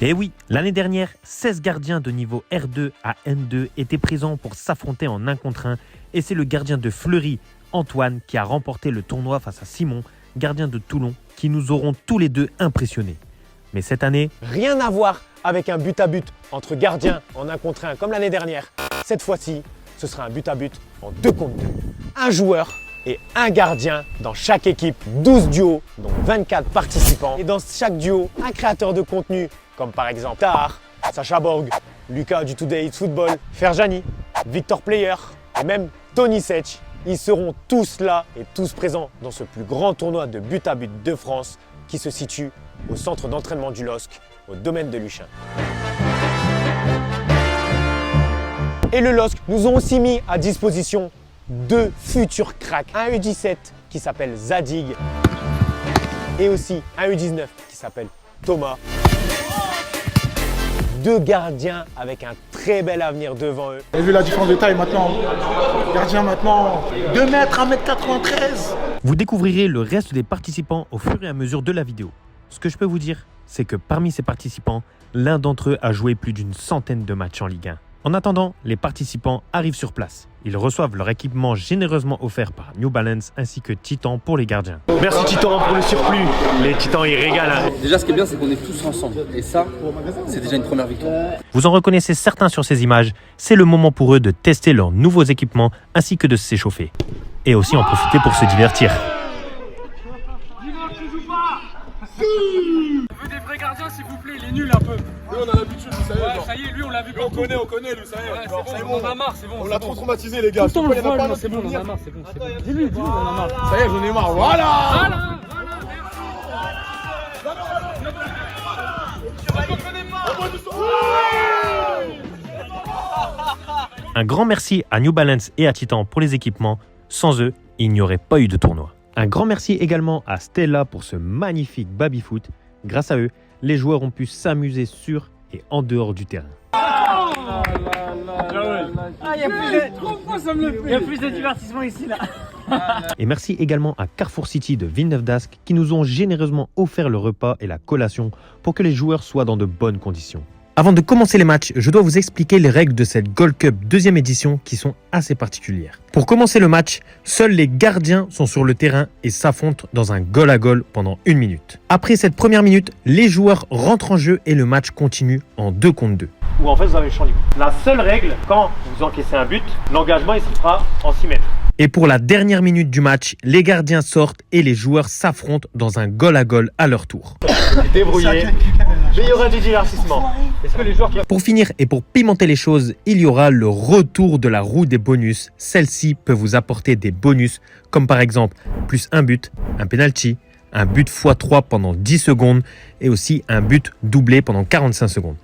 Et oui, l'année dernière, 16 gardiens de niveau R2 à N2 étaient présents pour s'affronter en 1 contre 1 et c'est le gardien de Fleury, Antoine, qui a remporté le tournoi face à Simon, gardien de Toulon, qui nous auront tous les deux impressionnés. Mais cette année, rien à voir avec un but à but entre gardiens en 1 contre 1 comme l'année dernière. Cette fois-ci, ce sera un but à but en 2 contre 2. Un joueur et un gardien dans chaque équipe, 12 duos, donc 24 participants. Et dans chaque duo, un créateur de contenu, comme par exemple Tahar, Sacha Borg, Lucas du Today It's Football, Ferjani, Victor Player et même Tony Sech. Ils seront tous là et tous présents dans ce plus grand tournoi de but à but de France qui se situe au centre d'entraînement du LOSC, au domaine de Luchin. Et le LOSC nous ont aussi mis à disposition 2 futurs cracks. Un U17 qui s'appelle Zadig et aussi un U19 qui s'appelle Thomas. 2 gardiens avec un très bel avenir devant eux. Vous avez vu la différence de taille maintenant. Gardien maintenant, 2 mètres, 1m93. vous découvrirez le reste des participants au fur et à mesure de la vidéo. Ce que je peux vous dire, c'est que parmi ces participants, l'un d'entre eux a joué plus d'une centaine de matchs en Ligue 1. En attendant, les participants arrivent sur place. Ils reçoivent leur équipement généreusement offert par New Balance ainsi que Titan pour les gardiens. Merci Titan pour le surplus. Les Titans, ils régalent. Déjà, ce qui est bien, c'est qu'on est tous ensemble. Et ça, c'est déjà une première victoire. Vous en reconnaissez certains sur ces images. C'est le moment pour eux de tester leurs nouveaux équipements ainsi que de s'échauffer. Et aussi en profiter pour se divertir. On veut des vrais gardiens, s'il vous plaît, il est nul un peu. Lui, on a l'habitude, vous savez. Ouais, ça y est, lui, on l'a vu On partout. connaît, lui, ça y est. Ouais, c'est bon, on en a marre, c'est bon. On c'est l'a bon. trop traumatisé, les gars. Tout le temps, Il y on en a le pas voit, un c'est qui bon, veut on en a venir. marre, c'est bon. Dis-lui, on en a marre. Ça y est, j'en ai marre. Voilà. Un grand merci à New Balance et à Titan pour les équipements. Sans eux, il n'y aurait pas eu de tournoi. Un grand merci également à Stella pour ce magnifique baby-foot. Grâce à eux, les joueurs ont pu s'amuser sur et en dehors du terrain. Il y a plus de divertissement ici, là. Et merci également à Carrefour City de Villeneuve d'Ascq qui nous ont généreusement offert le repas et la collation pour que les joueurs soient dans de bonnes conditions. Avant de commencer les matchs, je dois vous expliquer les règles de cette Gold Cup 2e édition qui sont assez particulières. Pour commencer le match, seuls les gardiens sont sur le terrain et s'affrontent dans un goal à goal pendant 1 minute. Après cette première minute, les joueurs rentrent en jeu et le match continue en 2 contre 2. Ou en fait vous avez le champ libre. La seule règle, quand vous encaissez un but, l'engagement il se fera en 6 mètres. Et pour la dernière minute du match, les gardiens sortent et les joueurs s'affrontent dans un goal à goal à leur tour. Débrouillez, mais il y aura du divertissement. Est-ce que les joueurs... Pour finir et pour pimenter les choses, il y aura le retour de la roue des bonus. Celle-ci peut vous apporter des bonus comme par exemple plus un but, un penalty, un but x3 pendant 10 secondes et aussi un but doublé pendant 45 secondes.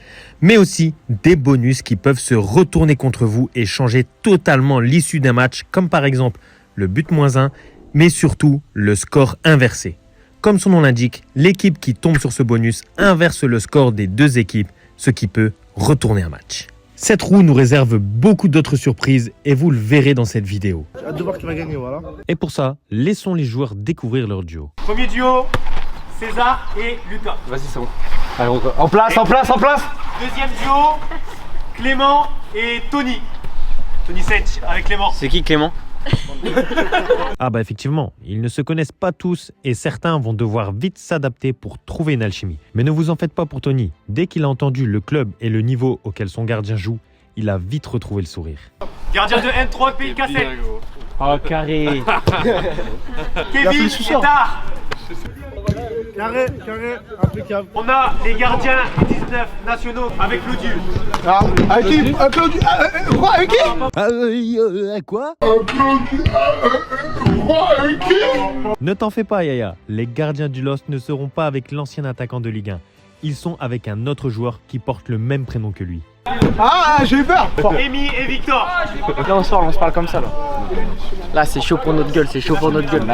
Mais aussi des bonus qui peuvent se retourner contre vous et changer totalement l'issue d'un match, comme par exemple le but -1, mais surtout le score inversé. Comme son nom l'indique, l'équipe qui tombe sur ce bonus inverse le score des 2 équipes, ce qui peut retourner un match. Cette roue nous réserve beaucoup d'autres surprises et vous le verrez dans cette vidéo. J'ai hâte de voir qui va gagner, voilà. Et pour ça, laissons les joueurs découvrir leur duo. Premier duo, César et Lucas. Vas-y, c'est bon. Allez, en place, en place, en place. Deuxième duo, Clément et Tony. Tony Sech avec Clément. C'est qui, Clément? Ah bah effectivement, ils ne se connaissent pas tous et certains vont devoir vite s'adapter pour trouver une alchimie. Mais ne vous en faites pas pour Tony. Dès qu'il a entendu le club et le niveau auquel son gardien joue, il a vite retrouvé le sourire. Gardien de N3 Pays Cassel. Oh, carré. Kevin et Tahar. Carré, impeccable. On a les gardiens des 19 nationaux avec l'Odieu. Ah, avec qui? Avec qui? Quoi? Ne t'en fais pas Yaya, les gardiens du LOSC ne seront pas avec l'ancien attaquant de Ligue 1. Ils sont avec un autre joueur qui porte le même prénom que lui. Ah, j'ai eu peur. Amy et Victor. Là, on se parle comme ça, là. Là, c'est chaud pour notre gueule, c'est chaud pour notre gueule.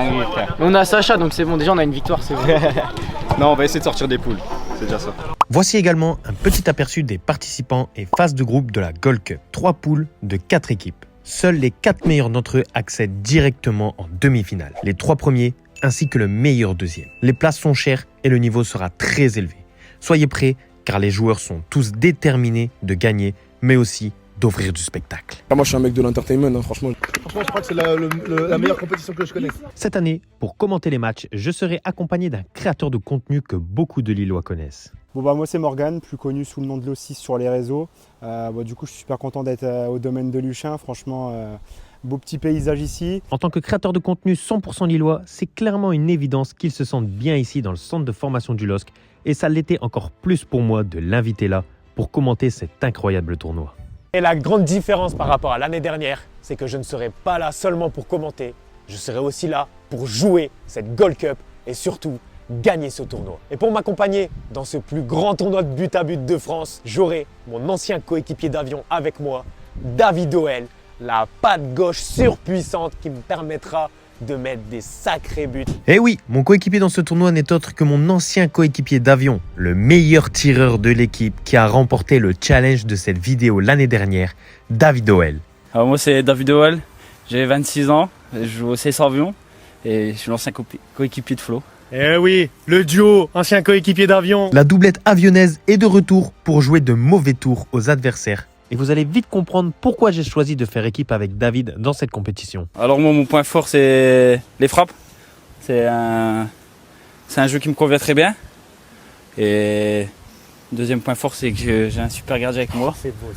On a Sacha, donc c'est bon, déjà on a une victoire, c'est bon. Non, on va essayer de sortir des poules, c'est déjà ça. Voici également un petit aperçu des participants et phases de groupe de la Gold Cup. 3 poules de 4 équipes. Seuls les 4 meilleurs d'entre eux accèdent directement en demi-finale. Les 3 premiers ainsi que le meilleur deuxième. Les places sont chères et le niveau sera très élevé. Soyez prêts car les joueurs sont tous déterminés de gagner, mais aussi d'offrir du spectacle. Moi, je suis un mec de l'entertainment, hein, franchement. Franchement, je crois que c'est la meilleure compétition que je connais. Cette année, pour commenter les matchs, je serai accompagné d'un créateur de contenu que beaucoup de Lillois connaissent. Bon moi c'est Morgane, plus connu sous le nom de Lo6 sur les réseaux. Du coup je suis super content d'être au domaine de Luchin, franchement beau petit paysage ici. En tant que créateur de contenu 100% lillois, c'est clairement une évidence qu'ils se sentent bien ici dans le centre de formation du LOSC et ça l'était encore plus pour moi de l'inviter là pour commenter cet incroyable tournoi. Et la grande différence par rapport à l'année dernière, c'est que je ne serai pas là seulement pour commenter, je serai aussi là pour jouer cette Gold Cup et surtout gagner ce tournoi. Et pour m'accompagner dans ce plus grand tournoi de but à but de France, j'aurai mon ancien coéquipier d'avion avec moi, David Oel, la patte gauche surpuissante qui me permettra de mettre des sacrés buts. Eh oui, mon coéquipier dans ce tournoi n'est autre que mon ancien coéquipier d'avion, le meilleur tireur de l'équipe qui a remporté le challenge de cette vidéo l'année dernière, David Oel. Alors moi c'est David Oel, j'ai 26 ans, je joue au CS Avion et je suis l'ancien coéquipier de Flo. Eh oui, le duo, ancien coéquipier d'avion. La doublette avionnaise est de retour pour jouer de mauvais tours aux adversaires. Et vous allez vite comprendre pourquoi j'ai choisi de faire équipe avec David dans cette compétition. Alors moi mon point fort c'est les frappes. C'est un jeu qui me convient très bien. Et deuxième point fort c'est que j'ai un super gardien avec moi. C'est beau,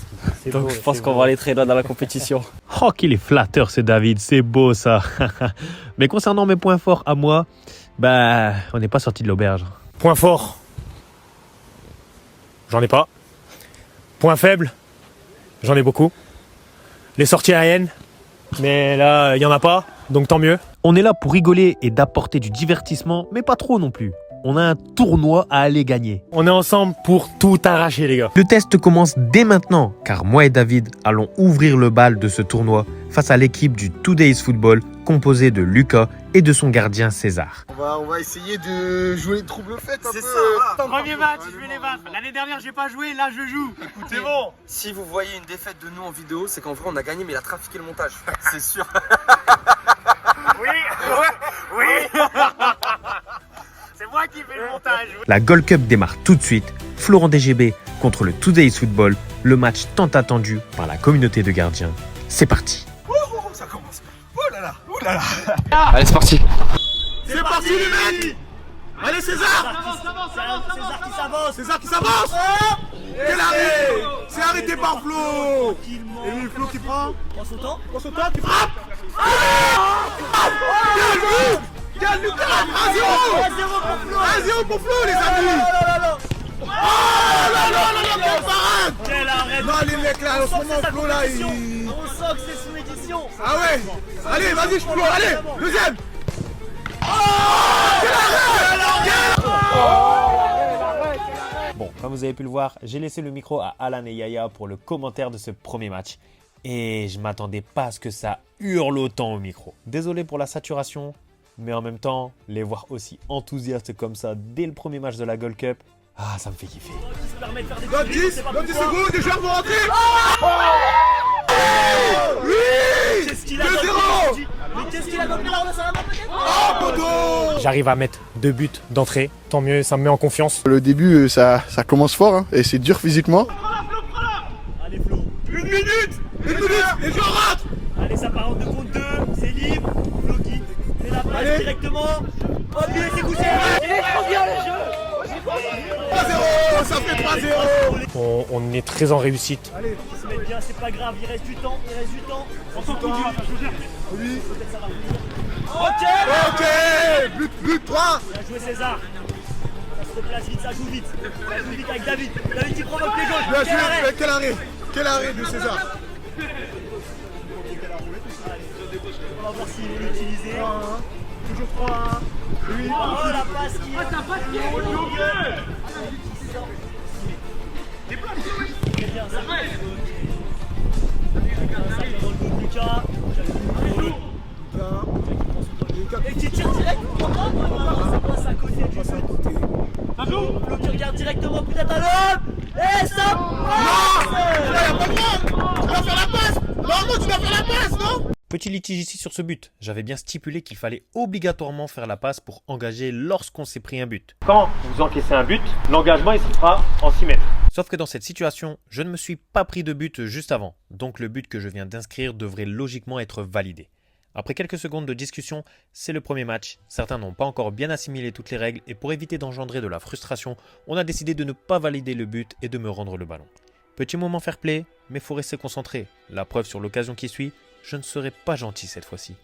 donc je pense qu'on va aller très loin dans la compétition. Oh qu'il est flatteur ce David, c'est beau ça. Mais concernant mes points forts à moi, on n'est pas sorti de l'auberge. Point fort, j'en ai pas. Point faible, j'en ai beaucoup. Les sorties aériennes, mais là, il n'y en a pas, donc tant mieux. On est là pour rigoler et d'apporter du divertissement, mais pas trop non plus. On a un tournoi à aller gagner. On est ensemble pour tout arracher, les gars. Le test commence dès maintenant, car moi et David allons ouvrir le bal de ce tournoi face à l'équipe du Today's Football, composée de Lucas et de son gardien César. On va essayer de jouer les troubles faites un peu. Premier match, je vais les battre. L'année dernière, j'ai pas joué, là je joue. Écoutez, C'est bon. si vous voyez une défaite de nous en vidéo, c'est qu'en vrai on a gagné mais il a trafiqué le montage. C'est sûr. Oui. C'est moi qui fais le montage. La Gold Cup démarre tout de suite. Florent DGB contre le Today's Football, le match tant attendu par la communauté de gardiens. C'est parti. Ça commence. Oh là là. Allez c'est parti. C'est parti les mecs. Allez César. César qui s'avance. Quel arrêt. C'est arrêté par Flo. Et oui, Flo qui prend. Prends son temps, qui frappe. Quel Lucas. 1-0 pour Flo les amis. Oh là là, quelle parade. Non les mecs là, en ce moment Flo là il... On sent que c'est sous édition. Ah ouais. Allez, vas-y Flo, allez. Deuxième. Bon, comme vous avez pu le voir, j'ai laissé le micro à Alan et Yaya pour le commentaire de ce premier match. Et je m'attendais pas à ce que ça hurle autant au micro. Désolé pour la saturation, mais en même temps, les voir aussi enthousiastes comme ça dès le premier match de la Gold Cup, ça me fait kiffer. Dans 10 secondes, les joueurs vont rentrer. Oui. Qu'est-ce qu'il a 2-0. Mais qu'est-ce qu'il a donné là? Ça va peut-être. Oh poteau. J'arrive à mettre 2 buts d'entrée, tant mieux, ça me met en confiance. Le début, ça commence fort hein, et c'est dur physiquement. Allez Flo. Une minute, les joueurs rentrent. Allez, ça part en 2 contre 2, c'est libre. Flo qui fait la passe directement. Oh, puis c'est couché. Il est trop bien le jeu. 3-0, ça fait 3-0. On est très en réussite. Allez, ils se mettent bien, c'est pas grave, il reste du temps. On s'en fout du. Oui. Peut-être ça va venir. Ok, but 3. Bien joué César. Ça se replace vite, ça joue vite. Ça joue vite avec David. David qui provoque les gauches. Bien joué, quel arrêt de César. On va voir s'il veut l'utiliser. Toujours 3. Oui. Oh la passe qui est. T'as pas de pied. Très bien, ça va. Ça dans le dos de Lucas. Et qui tire direct. Ça passe à côté du but. Flo qui regarde directement, peut-être à l'homme. Et ça passe. Non, il a pas le droit. Tu dois faire la passe. Normalement, tu dois faire la passe, non? Petit litige ici sur ce but. J'avais bien stipulé qu'il fallait obligatoirement faire la passe pour engager lorsqu'on s'est pris un but. Quand vous encaissez un but, l'engagement il se fera en 6 mètres. Sauf que dans cette situation, je ne me suis pas pris de but juste avant. Donc le but que je viens d'inscrire devrait logiquement être validé. Après quelques secondes de discussion, c'est le premier match. Certains n'ont pas encore bien assimilé toutes les règles et pour éviter d'engendrer de la frustration, on a décidé de ne pas valider le but et de me rendre le ballon. Petit moment fair play, mais faut rester concentré. La preuve sur l'occasion qui suit, je ne serai pas gentil cette fois-ci.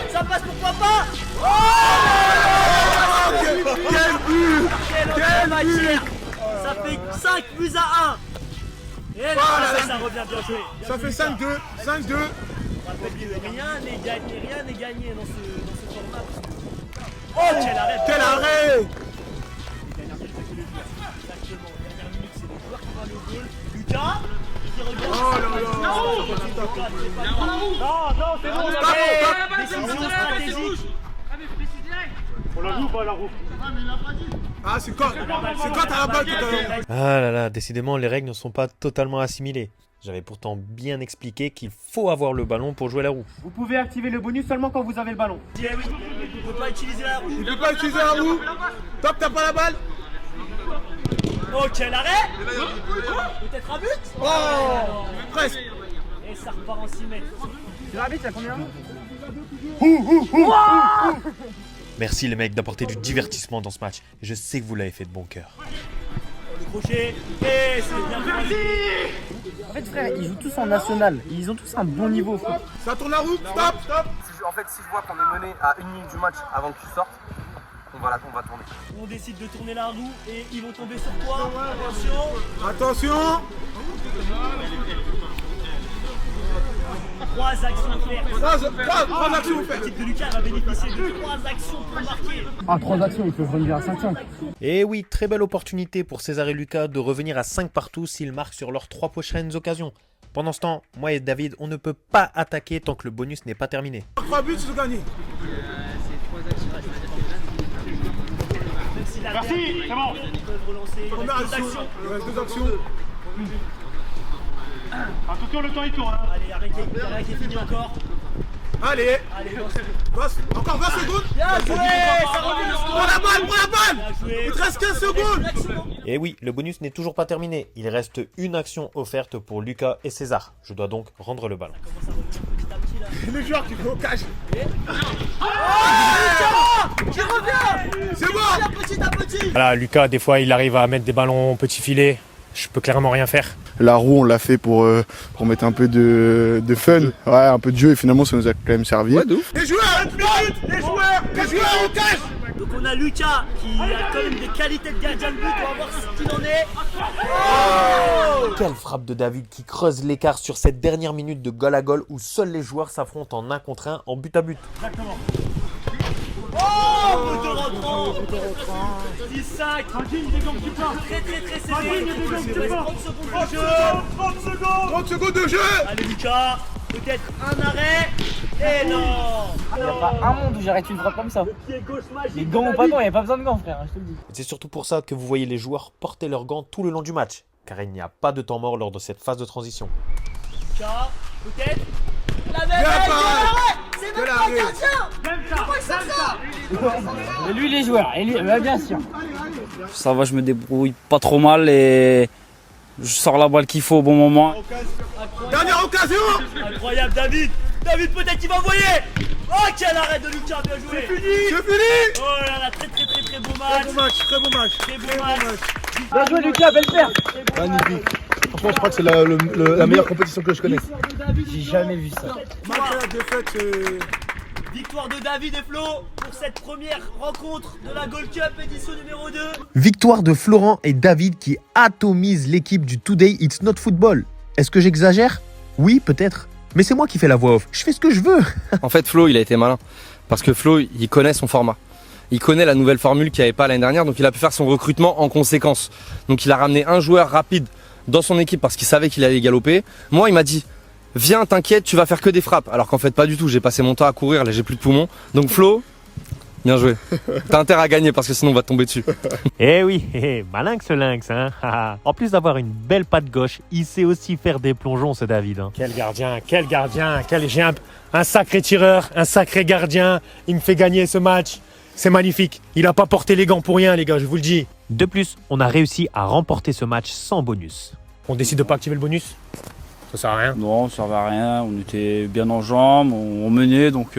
Ça passe, pourquoi pas? Quel but! Quel matière! Ça fait 5 buts à 1. Et ça revient bien joué. Ça fait 5-2, 5-2. Rien n'est gagné dans ce format. Oh, quel arrêt! Quel arrêt! Exactement, dernière minute, c'est le joueur qui va le goal. Lucas, qui regarde. Oh là là! Non, c'est bon, décision stratégique. On la joue ou pas la roue? Ah, c'est quand t'as la balle tout à l'heure. Ah là là, décidément les règles ne sont pas totalement assimilées. J'avais pourtant bien expliqué qu'il faut avoir le ballon pour jouer la roue. Vous pouvez activer le bonus seulement quand vous avez le ballon. Oui, on ne peut pas utiliser la roue. Il ne peut pas utiliser la roue. Top, t'as pas la balle. Oh, quel arrêt! Peut-être un but? Oh, presque. Et ça repart en 6 mètres. L'arbitre, il a combien? Merci les mecs d'apporter du divertissement dans ce match. Et je sais que vous l'avez fait de bon cœur. Le crochet, et c'est bien parti. En fait, frère, ils jouent tous en national. Ils ont tous un bon niveau. Frère. Ça tourne la roue. Stop, stop. En fait, si je vois qu'on est mené à 1 minute du match avant que tu sortes, on va tourner. On décide de tourner la roue et ils vont tomber sur toi. Attention. Attention. 3 actions offertes. 3 actions offertes. L'équipe de Lucas va bénéficier de 3 actions pour marquer. Ah, 3 actions, ils peuvent revenir à 5-5. Et oui, très belle opportunité pour César et Lucas de revenir à 5 partout s'ils marquent sur leurs 3 prochaines occasions. Pendant ce temps, moi et David, on ne peut pas attaquer tant que le bonus n'est pas terminé. 3 buts, ils ont gagné. Merci, c'est bon. Ils peuvent relancer. Première action. Il reste 2 actions. Attention, le temps il tourne. Allez, arrêtez, qui est fini encore. Allez. Allez, Encore 20 secondes. bien joué, ça revient. Prends la balle, prends la balle. Bien joué. Il te reste 15 secondes. Et oui, le bonus n'est toujours pas terminé. Il reste une action offerte pour Lucas et César. Je dois donc rendre le ballon. Le joueur qui fait au cash. Qui revient. C'est bon. Petit à petit. Voilà, Lucas, des fois, il arrive à mettre des ballons au petit filet. Je peux clairement rien faire. La roue, on l'a fait pour mettre un peu de fun, ouais, un peu de jeu, et finalement ça nous a quand même servi. Les joueurs, les joueurs au cash. Donc on a Lucas qui a quand même des qualités de gardien de but. On va voir ce qu'il en est. Quelle frappe de David qui creuse l'écart sur cette dernière minute de goal à goal où seuls les joueurs s'affrontent en 1 contre 1 en but à but. Exactement. Oh, moteur rentrant. 10-5. Tranquille, il dégonfle du pain. Très serré. Il reste 30 secondes de jeu. 30 secondes de jeu. Allez Lucas, peut-être un arrêt. Et non. Il n'y a pas un monde où j'arrête une frappe comme ça. Les gants ou pas gants, il n'y a pas besoin de gants, frère, je te le dis. C'est surtout pour ça que vous voyez les joueurs porter leurs gants tout le long du match, car il n'y a pas de temps mort lors de cette phase de transition. Lucas, peut-être. La même c'est même pas un gardien. Comment il sort ça? Et lui, les joueurs, et lui, bah, bien sûr. Ça va, je me débrouille pas trop mal et je sors la balle qu'il faut au bon moment. Dernière occasion. Incroyable David. David peut-être qu'il va envoyer. Oh quel arrêt de Lucas, bien joué. C'est fini. Oh là là, très beau match. Très beau match. Bien joué, Lucas, belle paire. Magnifique. Franchement, je crois que c'est la meilleure compétition que je connais. J'ai jamais vu ça. Malgré la défaite, Victoire de David et Flo pour cette première rencontre de la Gold Cup édition numéro 2. Victoire de Florent et David qui atomisent l'équipe du Today It's Not Football. Est-ce que j'exagère? Oui, peut-être. Mais c'est moi qui fais la voix off. Je fais ce que je veux. En fait, Flo, il a été malin. Parce que Flo, il connaît son format. Il connaît la nouvelle formule qu'il n'y avait pas l'année dernière, donc il a pu faire son recrutement en conséquence. Donc il a ramené un joueur rapide dans son équipe parce qu'il savait qu'il allait galoper. Moi, il m'a dit, viens, t'inquiète, tu vas faire que des frappes. Alors qu'en fait, pas du tout. J'ai passé mon temps à courir, là, j'ai plus de poumons. Donc Flo, Bien joué. T'as intérêt à gagner parce que sinon on va te tomber dessus. Eh oui, malin que ce lynx, hein. En plus d'avoir une belle patte gauche, il sait aussi faire des plongeons, ce David. Hein. Quel gardien, j'ai un sacré tireur, un sacré gardien. Il me fait gagner ce match. C'est magnifique. Il n'a pas porté les gants pour rien, les gars, je vous le dis. De plus, on a réussi à remporter ce match sans bonus. On décide de pas activer le bonus? Ça sert à rien. Non, ça servait à rien. On était bien en jambes, on menait, donc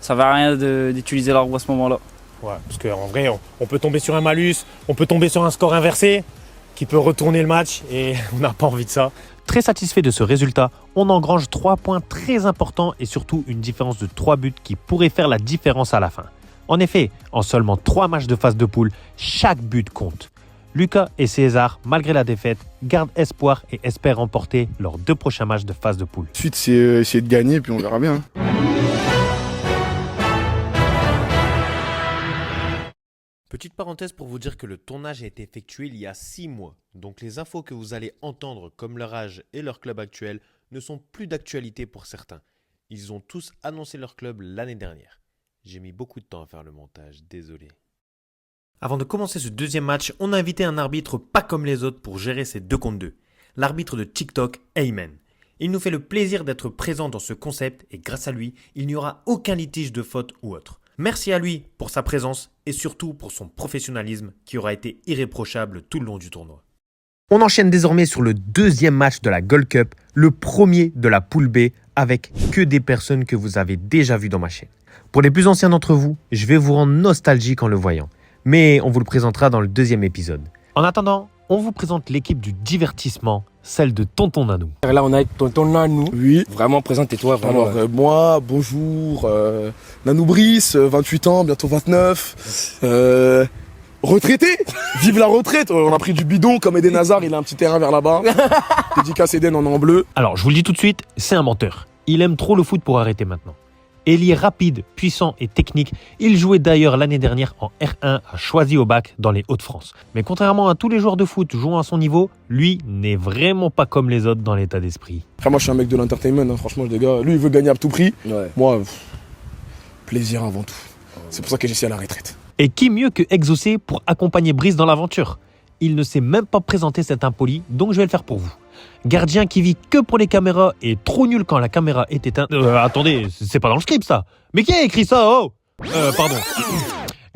ça va à rien d'utiliser la roue à ce moment-là. Ouais, parce qu'en vrai, on peut tomber sur un malus, on peut tomber sur un score inversé qui peut retourner le match et on n'a pas envie de ça. Très satisfait de ce résultat, on engrange 3 points très importants et surtout une différence de 3 buts qui pourrait faire la différence à la fin. En effet, en seulement 3 matchs de phase de poule, chaque but compte. Lucas et César, malgré la défaite, gardent espoir et espèrent remporter leurs 2 prochains matchs de phase de poule. Ensuite, c'est essayer de gagner, puis on verra bien. Petite parenthèse pour vous dire que le tournage a été effectué il y a 6 mois. Donc les infos que vous allez entendre comme leur âge et leur club actuel ne sont plus d'actualité pour certains. Ils ont tous annoncé leur club l'année dernière. J'ai mis beaucoup de temps à faire le montage, désolé. Avant de commencer ce deuxième match, on a invité un arbitre pas comme les autres pour gérer ces 2 contre 2. L'arbitre de TikTok, Ayman. Il nous fait le plaisir d'être présent dans ce concept et grâce à lui, il n'y aura aucun litige de faute ou autre. Merci à lui pour sa présence et surtout pour son professionnalisme qui aura été irréprochable tout le long du tournoi. On enchaîne désormais sur le deuxième match de la Gold Cup, le premier de la poule B avec que des personnes que vous avez déjà vues dans ma chaîne. Pour les plus anciens d'entre vous, je vais vous rendre nostalgique en le voyant, mais on vous le présentera dans le deuxième épisode. En attendant, on vous présente l'équipe du divertissement, celle de Tonton Nanou. Là, on est avec Tonton Nanou. Oui. Vraiment, présentez-toi. Vraiment. Alors, moi, bonjour. Nanou Brice, 28 ans, bientôt 29. Retraité. Vive la retraite. On a pris du bidon comme Eden Hazard, il a un petit terrain vers là-bas. Dédicace Eden en bleu. Alors, je vous le dis tout de suite, c'est un menteur. Il aime trop le foot pour arrêter maintenant. Ailier rapide, puissant et technique, il jouait d'ailleurs l'année dernière en R1 à Choisy-au-Bac dans les Hauts-de-France. Mais contrairement à tous les joueurs de foot jouant à son niveau, lui n'est vraiment pas comme les autres dans l'état d'esprit. Après, moi, je suis un mec de l'entertainment, hein, franchement, les gars. Lui, il veut gagner à tout prix. Ouais. Moi, plaisir avant tout. C'est pour ça que j'essaie à la retraite. Et qui mieux que Exaucé pour accompagner Brice dans l'aventure? Il ne s'est même pas présenté cet impoli, donc je vais le faire pour vous. Gardien qui vit que pour les caméras et trop nul quand la caméra est éteinte. Attendez, c'est pas dans le script ça. Mais qui a écrit ça? Oh pardon.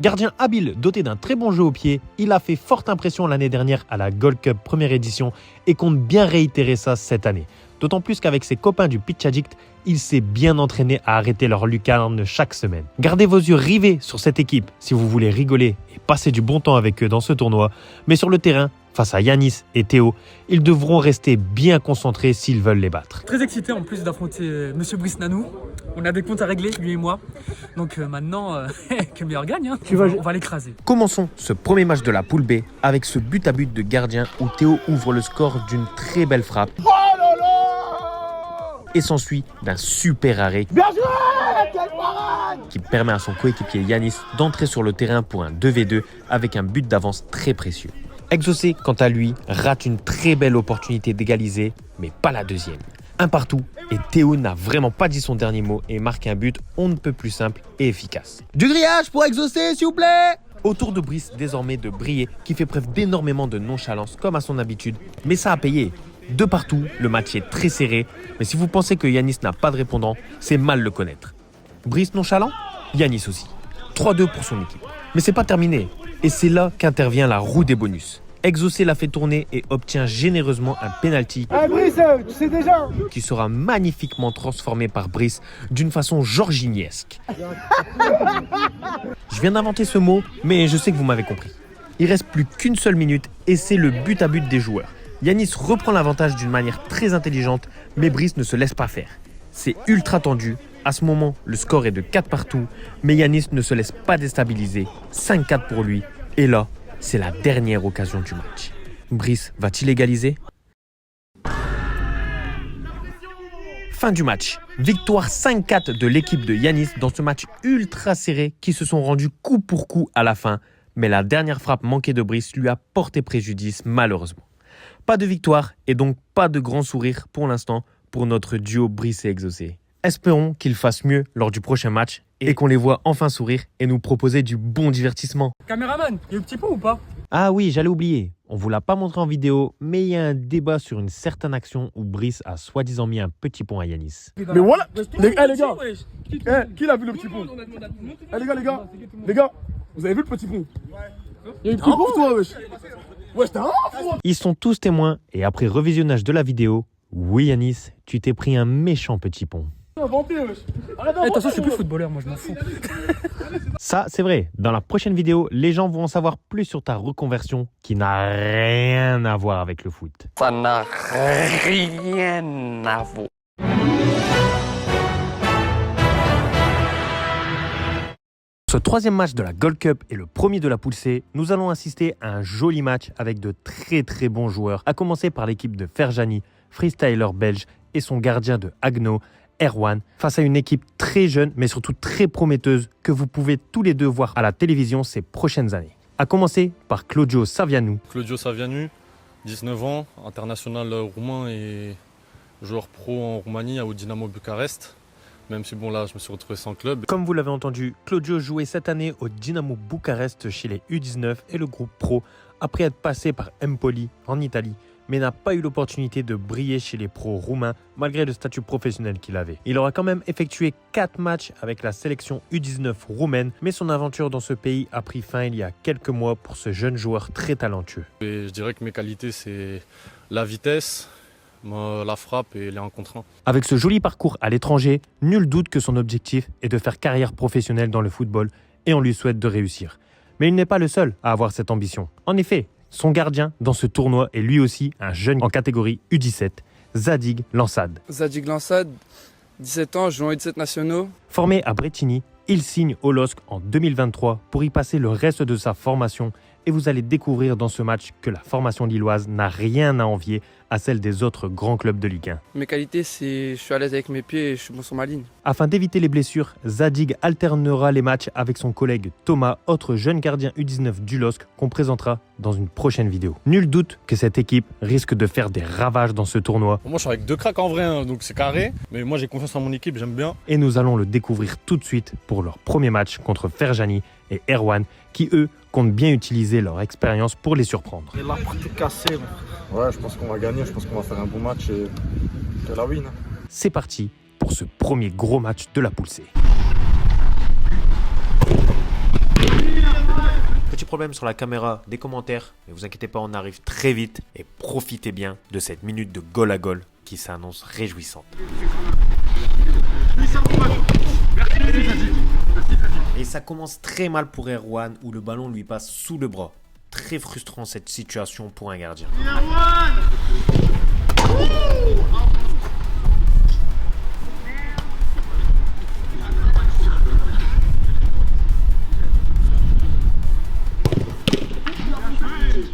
Gardien habile, doté d'un très bon jeu au pied, il a fait forte impression l'année dernière à la Gold Cup première édition et compte bien réitérer ça cette année. D'autant plus qu'avec ses copains du Pitch Addict, il s'est bien entraîné à arrêter leur lucarne chaque semaine. Gardez vos yeux rivés sur cette équipe si vous voulez rigoler et passer du bon temps avec eux dans ce tournoi. Mais sur le terrain, face à Yanis et Théo, ils devront rester bien concentrés s'ils veulent les battre. Très excité en plus d'affronter Monsieur Brice Nanou. On a des comptes à régler, lui et moi. Donc maintenant, que le meilleur gagne, hein. On va l'écraser. Commençons ce premier match de la poule B avec ce but à but de gardien où Théo ouvre le score d'une très belle frappe. Et s'ensuit d'un super arrêt qui permet à son coéquipier Yanis d'entrer sur le terrain pour un 2v2 avec un but d'avance très précieux. Exaucé, quant à lui, rate une très belle opportunité d'égaliser, mais pas la deuxième. Un partout, et Théo n'a vraiment pas dit son dernier mot et marque un but on ne peut plus simple et efficace. Du grillage pour Exaucé, s'il vous plaît! Autour de Brice désormais de briller, qui fait preuve d'énormément de nonchalance comme à son habitude, mais ça a payé. De partout, le match est très serré, mais si vous pensez que Yanis n'a pas de répondant, c'est mal le connaître. Brice nonchalant? Yanis aussi. 3-2 pour son équipe. Mais c'est pas terminé, et c'est là qu'intervient la roue des bonus. Exaucé la fait tourner et obtient généreusement un penalty tu sais déjà qui sera magnifiquement transformé par Brice d'une façon georginiesque. Je viens d'inventer ce mot, mais je sais que vous m'avez compris. Il reste plus qu'une seule minute et c'est le but à but des joueurs. Yanis reprend l'avantage d'une manière très intelligente, mais Brice ne se laisse pas faire. C'est ultra tendu. À ce moment, le score est de 4 partout, mais Yanis ne se laisse pas déstabiliser. 5-4 pour lui. Et là, c'est la dernière occasion du match. Brice va-t-il égaliser? Fin du match. Victoire 5-4 de l'équipe de Yanis dans ce match ultra serré qui se sont rendus coup pour coup à la fin. Mais la dernière frappe manquée de Brice lui a porté préjudice malheureusement. Pas de victoire et donc pas de grand sourire pour l'instant pour notre duo Brice et Exaucé. Espérons qu'ils fassent mieux lors du prochain match et qu'on les voit enfin sourire et nous proposer du bon divertissement. Caméraman, il y a eu petit pont ou pas? Ah oui, j'allais oublier. On vous l'a pas montré en vidéo, mais il y a un débat sur une certaine action où Brice a soi-disant mis un petit pont à Yanis. Mais voilà les gars, qui l'a vu le petit pont? Les gars, vous avez vu le petit pont? Il y a eu le petit pont toi, wesh. Wesh, t'es un ouf. Ils sont tous témoins et après revisionnage de la vidéo, oui Yanis, tu t'es pris un méchant petit pont. Attention, je suis plus footballeur, moi je m'en fous. Ça, c'est vrai. Dans la prochaine vidéo, les gens vont en savoir plus sur ta reconversion qui n'a rien à voir avec le foot. Ça n'a rien à voir. Ce troisième match de la Gold Cup et le premier de la poule C, nous allons assister à un joli match avec de très bons joueurs, à commencer par l'équipe de Ferjani, freestyler belge et son gardien de Haguenau, Erwan, face à une équipe très jeune mais surtout très prometteuse que vous pouvez tous les deux voir à la télévision ces prochaines années. A commencer par Claudio Savianu. Claudio Savianu, 19 ans, international roumain et joueur pro en Roumanie au Dinamo Bucarest. Même si bon là je me suis retrouvé sans club. Comme vous l'avez entendu, Claudio jouait cette année au Dinamo Bucarest chez les U19 et le groupe pro après être passé par Empoli en Italie, mais n'a pas eu l'opportunité de briller chez les pros roumains malgré le statut professionnel qu'il avait. Il aura quand même effectué 4 matchs avec la sélection U19 roumaine, mais son aventure dans ce pays a pris fin il y a quelques mois pour ce jeune joueur très talentueux. Et je dirais que mes qualités c'est la vitesse, la frappe et les 1 contre 1. Avec ce joli parcours à l'étranger, nul doute que son objectif est de faire carrière professionnelle dans le football et on lui souhaite de réussir. Mais il n'est pas le seul à avoir cette ambition. En effet, son gardien dans ce tournoi est lui aussi un jeune en catégorie U17, Zadig Lansad. Zadig Lansad, 17 ans, jouant U17 nationaux. Formé à Bretigny, il signe au LOSC en 2023 pour y passer le reste de sa formation et vous allez découvrir dans ce match que la formation lilloise n'a rien à envier à celle des autres grands clubs de Ligue 1. Mes qualités, c'est je suis à l'aise avec mes pieds et je suis bon sur ma ligne. Afin d'éviter les blessures, Zadig alternera les matchs avec son collègue Thomas, autre jeune gardien U19 du LOSC qu'on présentera dans une prochaine vidéo. Nul doute que cette équipe risque de faire des ravages dans ce tournoi. Moi je suis avec 2 cracks en vrai, hein, donc c'est carré. Mais moi j'ai confiance en mon équipe, j'aime bien. Et nous allons le découvrir tout de suite pour leur premier match contre Ferjani et Erwan, qui eux comptent bien utiliser leur expérience pour les surprendre. Il est là pour tout casser. Ouais, je pense qu'on va gagner, je pense qu'on va faire un bon match et de la win. C'est parti pour ce premier gros match de la poule C. Petit problème sur la caméra, des commentaires, mais vous inquiétez pas, on arrive très vite et profitez bien de cette minute de goal à goal qui s'annonce réjouissante. Et ça commence très mal pour Erwan où le ballon lui passe sous le bras. Très frustrant cette situation pour un gardien.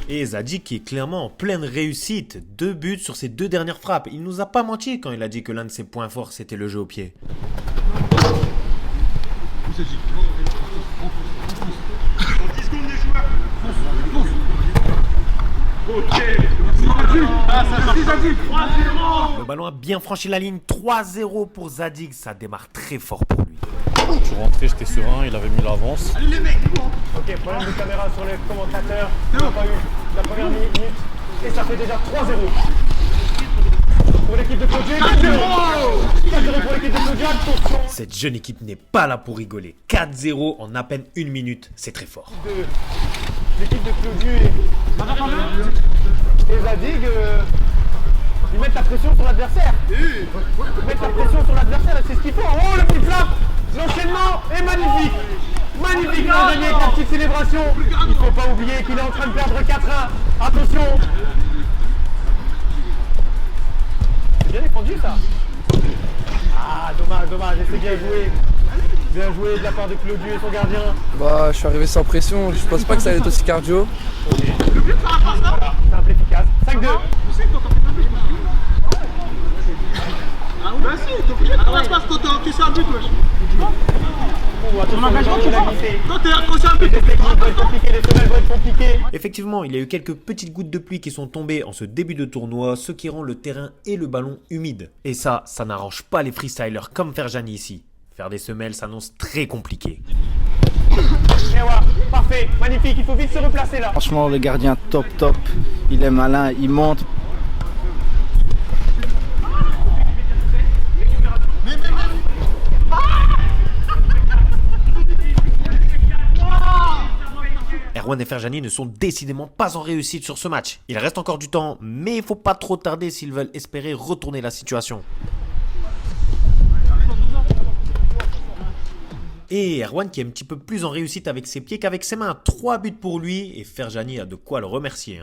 Et Zadig qui est clairement en pleine réussite. 2 buts sur ses 2 dernières frappes. Il nous a pas menti quand il a dit que l'un de ses points forts c'était le jeu au pied. Le ballon a bien franchi la ligne. 3-0 pour Zadig. Ça démarre très fort pour lui. Je suis rentré, j'étais serein, il avait mis l'avance. Ok, problème de caméra sur les commentateurs. On n'a pas eu la première minute et ça fait déjà 3-0. Pour l'équipe de Claudio, 4-0 pour l'équipe de Claudio, attention. Cette jeune équipe n'est pas là pour rigoler. 4-0 en à peine 1 minute, c'est très fort. L'équipe de Claudio et Zadig, ils mettent la pression sur l'adversaire. Ils mettent la pression sur l'adversaire et c'est ce qu'il faut. Oh, le petit flap. L'enchaînement est magnifique. Magnifique, on a gagné avec la petite célébration. Il ne faut pas oublier qu'il est en train de perdre 4-1. Attention. C'est bien défendu ça. Ah, dommage, c'est bien joué. Bien joué de la part de Claudio et son gardien. Bah, je suis arrivé sans pression, je pense pas que ça allait être aussi cardio. Voilà, simple, efficace. 5-2. Bah si, comment ça se passe quand tu es sur un but, wesh? Ton engagement, tu vois. Quand tu es sur un but, les techniques vont être compliquées, les semelles vont être compliquées. Effectivement, il y a eu quelques petites gouttes de pluie qui sont tombées en ce début de tournoi, ce qui rend le terrain et le ballon humides. Et ça n'arrange pas les freestylers comme Ferjani ici. Faire des semelles s'annonce très compliqué. Parfait, magnifique, il faut vite se replacer là. Franchement, le gardien top, il est malin, il monte. Erwan et Ferjani ne sont décidément pas en réussite sur ce match. Il reste encore du temps, mais il faut pas trop tarder s'ils veulent espérer retourner la situation. Et Erwan qui est un petit peu plus en réussite avec ses pieds qu'avec ses mains. 3 buts pour lui et Ferjani a de quoi le remercier.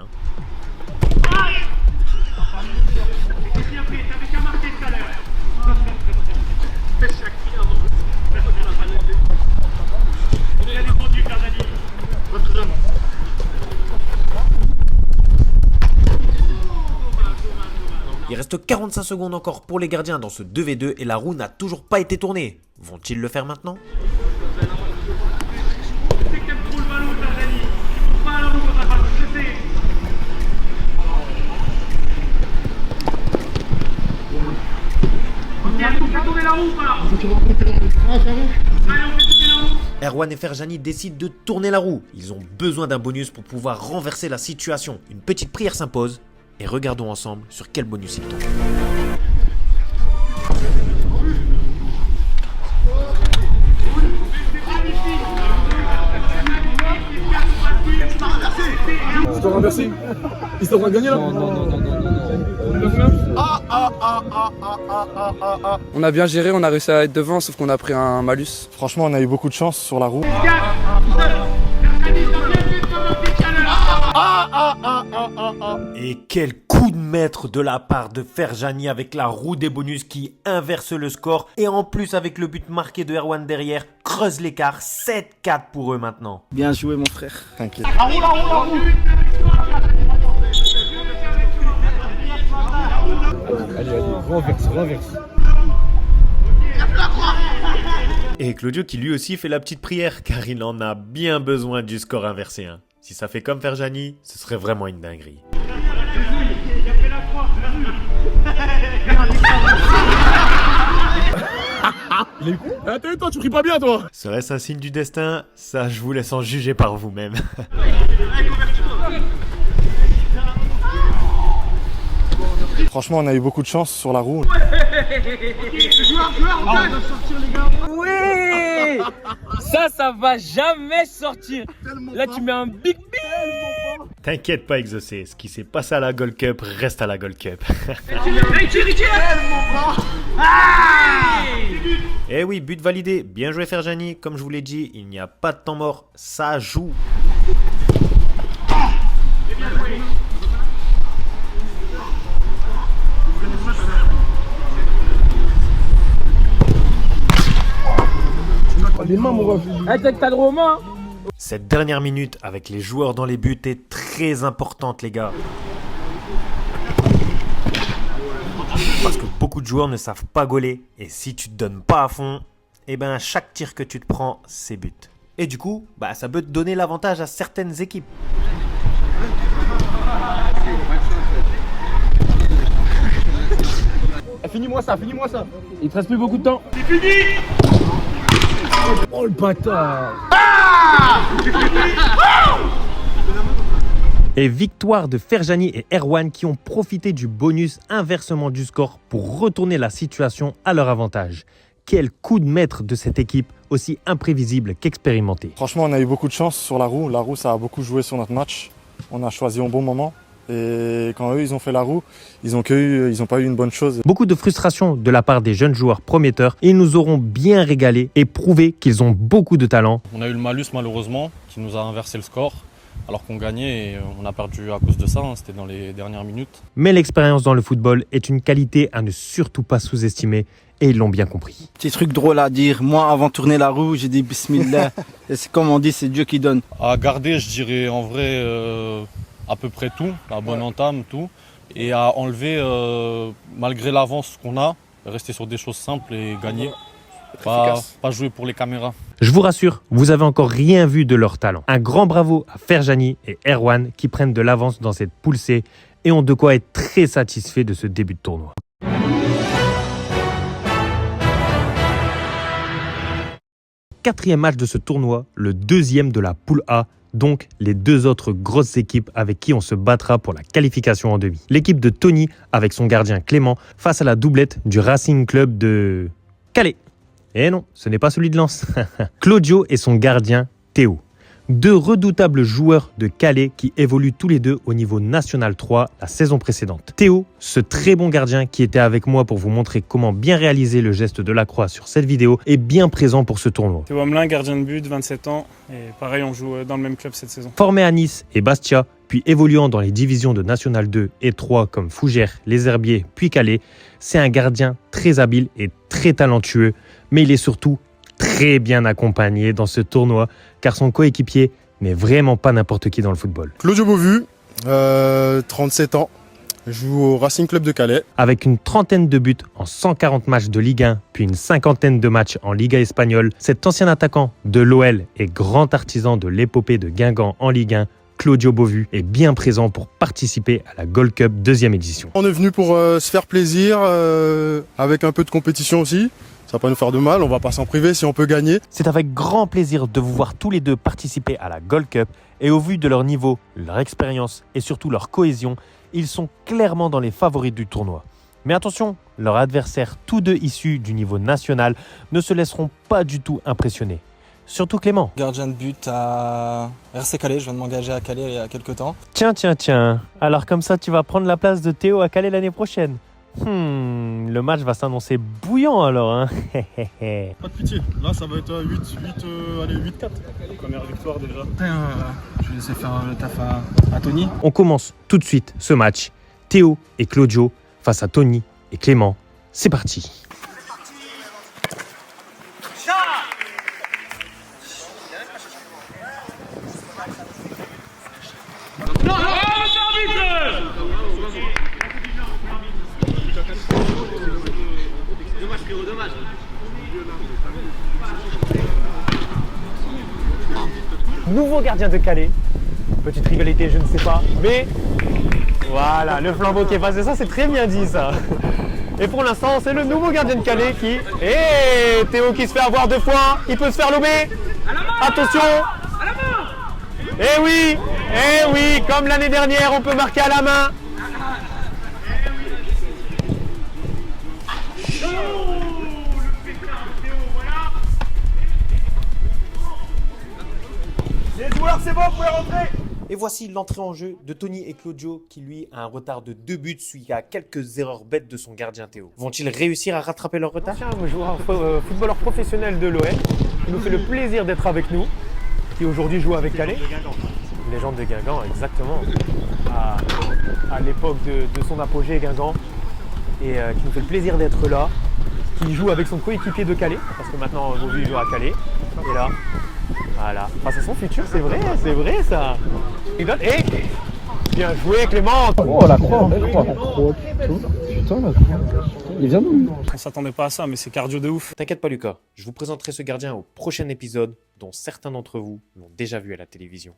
Il reste 45 secondes encore pour les gardiens dans ce 2v2 et la roue n'a toujours pas été tournée. Vont-ils le faire maintenant ? Erwan et Ferjani décident de tourner la roue. Ils ont besoin d'un bonus pour pouvoir renverser la situation. Une petite prière s'impose et regardons ensemble sur quel bonus ils tombent. Je te remercie. Ils sont en train de gagner là. On a bien géré, on a réussi à être devant, sauf qu'on a pris un malus. Franchement, on a eu beaucoup de chance sur la roue. Et quel coup de maître de la part de Ferjani avec la roue des bonus qui inverse le score et en plus avec le but marqué de Erwan derrière, creuse l'écart, 7-4 pour eux maintenant. Bien joué mon frère. T'inquiète. Allez, renverse. Et Claudio qui lui aussi fait la petite prière car il en a bien besoin du score inversé. Si ça fait comme Ferjani, ce serait vraiment une dinguerie. Attends, toi, tu pries pas bien, toi. Serait-ce un signe du destin? Ça, je vous laisse en juger par vous-même. Franchement, on a eu beaucoup de chance sur la roue. Oui, ça va jamais sortir. Là, tu mets un big big. T'inquiète pas, Exaucé. Ce qui s'est passé à la Gold Cup reste à la Gold Cup. Eh oui, but validé. Bien joué, Ferjani. Comme je vous l'ai dit, il n'y a pas de temps mort. Ça joue. Les mains, mon ref. Cette dernière minute avec les joueurs dans les buts est très importante, les gars. Parce que beaucoup de joueurs ne savent pas gauler. Et si tu te donnes pas à fond, eh ben chaque tir que tu te prends, c'est but. Et du coup, ça peut te donner l'avantage à certaines équipes. Finis-moi ça. Il te reste plus beaucoup de temps. C'est fini. Oh le bâtard. Et victoire de Ferjani et Erwan qui ont profité du bonus inversement du score pour retourner la situation à leur avantage. Quel coup de maître de cette équipe, aussi imprévisible qu'expérimentée. Franchement, on a eu beaucoup de chance sur la roue. La roue, ça a beaucoup joué sur notre match. On a choisi au bon moment. Et quand eux, ils ont fait la roue, ils ont pas eu une bonne chose. Beaucoup de frustration de la part des jeunes joueurs prometteurs. Ils nous auront bien régalé et prouvé qu'ils ont beaucoup de talent. On a eu le malus malheureusement qui nous a inversé le score alors qu'on gagnait et on a perdu à cause de ça, c'était dans les dernières minutes. Mais l'expérience dans le football est une qualité à ne surtout pas sous-estimer et ils l'ont bien compris. Petit truc drôle à dire, moi avant de tourner la roue, j'ai dit bismillah. Et c'est comme on dit, c'est Dieu qui donne. À garder, je dirais en vrai à peu près tout, la bonne entame, tout. Et à enlever, malgré l'avance qu'on a, rester sur des choses simples et gagner. Pas jouer pour les caméras. Je vous rassure, vous avez encore rien vu de leur talent. Un grand bravo à Ferjani et Erwan qui prennent de l'avance dans cette poule C et ont de quoi être très satisfaits de ce début de tournoi. Quatrième match de ce tournoi, le deuxième de la poule A, donc les deux autres grosses équipes avec qui on se battra pour la qualification en demi. L'équipe de Tony avec son gardien Clément face à la doublette du Racing Club de Calais. Et non, ce n'est pas celui de Lens. Claudio et son gardien Théo. Deux redoutables joueurs de Calais qui évoluent tous les deux au niveau national 3 la saison précédente. Théo, ce très bon gardien qui était avec moi pour vous montrer comment bien réaliser le geste de la croix sur cette vidéo, est bien présent pour ce tournoi. Théo Hamelin, gardien de but, 27 ans. Et pareil, on joue dans le même club cette saison. Formé à Nice et Bastia, puis évoluant dans les divisions de National 2 et 3 comme Fougères, Les Herbiers, puis Calais, c'est un gardien très habile et très talentueux, mais il est surtout très bien accompagné dans ce tournoi car son coéquipier n'est vraiment pas n'importe qui dans le football. Claudio Beauvu, 37 ans, joue au Racing Club de Calais. Avec une trentaine de buts en 140 matchs de Ligue 1, puis une cinquantaine de matchs en Liga espagnole, cet ancien attaquant de l'OL et grand artisan de l'épopée de Guingamp en Ligue 1, Claudio Beauvu, est bien présent pour participer à la Gold Cup 2e édition. On est venu pour se faire plaisir, avec un peu de compétition aussi. Ça va pas nous faire de mal, on va pas s'en priver si on peut gagner. C'est avec grand plaisir de vous voir tous les deux participer à la Gold Cup et au vu de leur niveau, leur expérience et surtout leur cohésion, ils sont clairement dans les favoris du tournoi. Mais attention, leurs adversaires, tous deux issus du niveau national, ne se laisseront pas du tout impressionner. Surtout Clément. Gardien de but à RC Calais, je viens de m'engager à Calais il y a quelques temps. Tiens. Alors comme ça, tu vas prendre la place de Théo à Calais l'année prochaine. Le match va s'annoncer bouillant alors. Hein. Pas de pitié, là ça va être 8-4. Première victoire déjà. Je vais laisser faire le taf à Tony. On commence tout de suite ce match. Théo et Claudio face à Tony et Clément. C'est parti. Nouveau gardien de Calais. Petite rivalité, je ne sais pas. Mais voilà, le flambeau qui est passé, ça c'est très bien dit ça. Et pour l'instant, c'est le nouveau gardien de Calais qui... Et Théo qui se fait avoir 2 fois. Il peut se faire lober. Attention. Eh oui, comme l'année dernière, on peut marquer à la main. Les joueurs, c'est bon, vous pouvez rentrer. Et voici l'entrée en jeu de Tony et Claudio qui lui a un retard de 2 buts suite à quelques erreurs bêtes de son gardien Théo. Vont-ils réussir à rattraper leur retard? Un joueur footballeur professionnel de l'OL qui nous fait le plaisir d'être avec nous, qui aujourd'hui joue avec Calais. Légende de Guingamp, exactement. À l'époque de son apogée Guingamp. Et qui nous fait le plaisir d'être là. Qui joue avec son coéquipier de Calais, parce que maintenant Beauvu joue à Calais. Et là, voilà. Face à son futur, c'est vrai ça. Et bien joué Clément. Oh la croix, belle croix. Putain la croix. Il vient d'où? On s'attendait pas à ça, mais c'est cardio de ouf. T'inquiète pas Lucas, je vous présenterai ce gardien au prochain épisode, dont certains d'entre vous l'ont déjà vu à la télévision.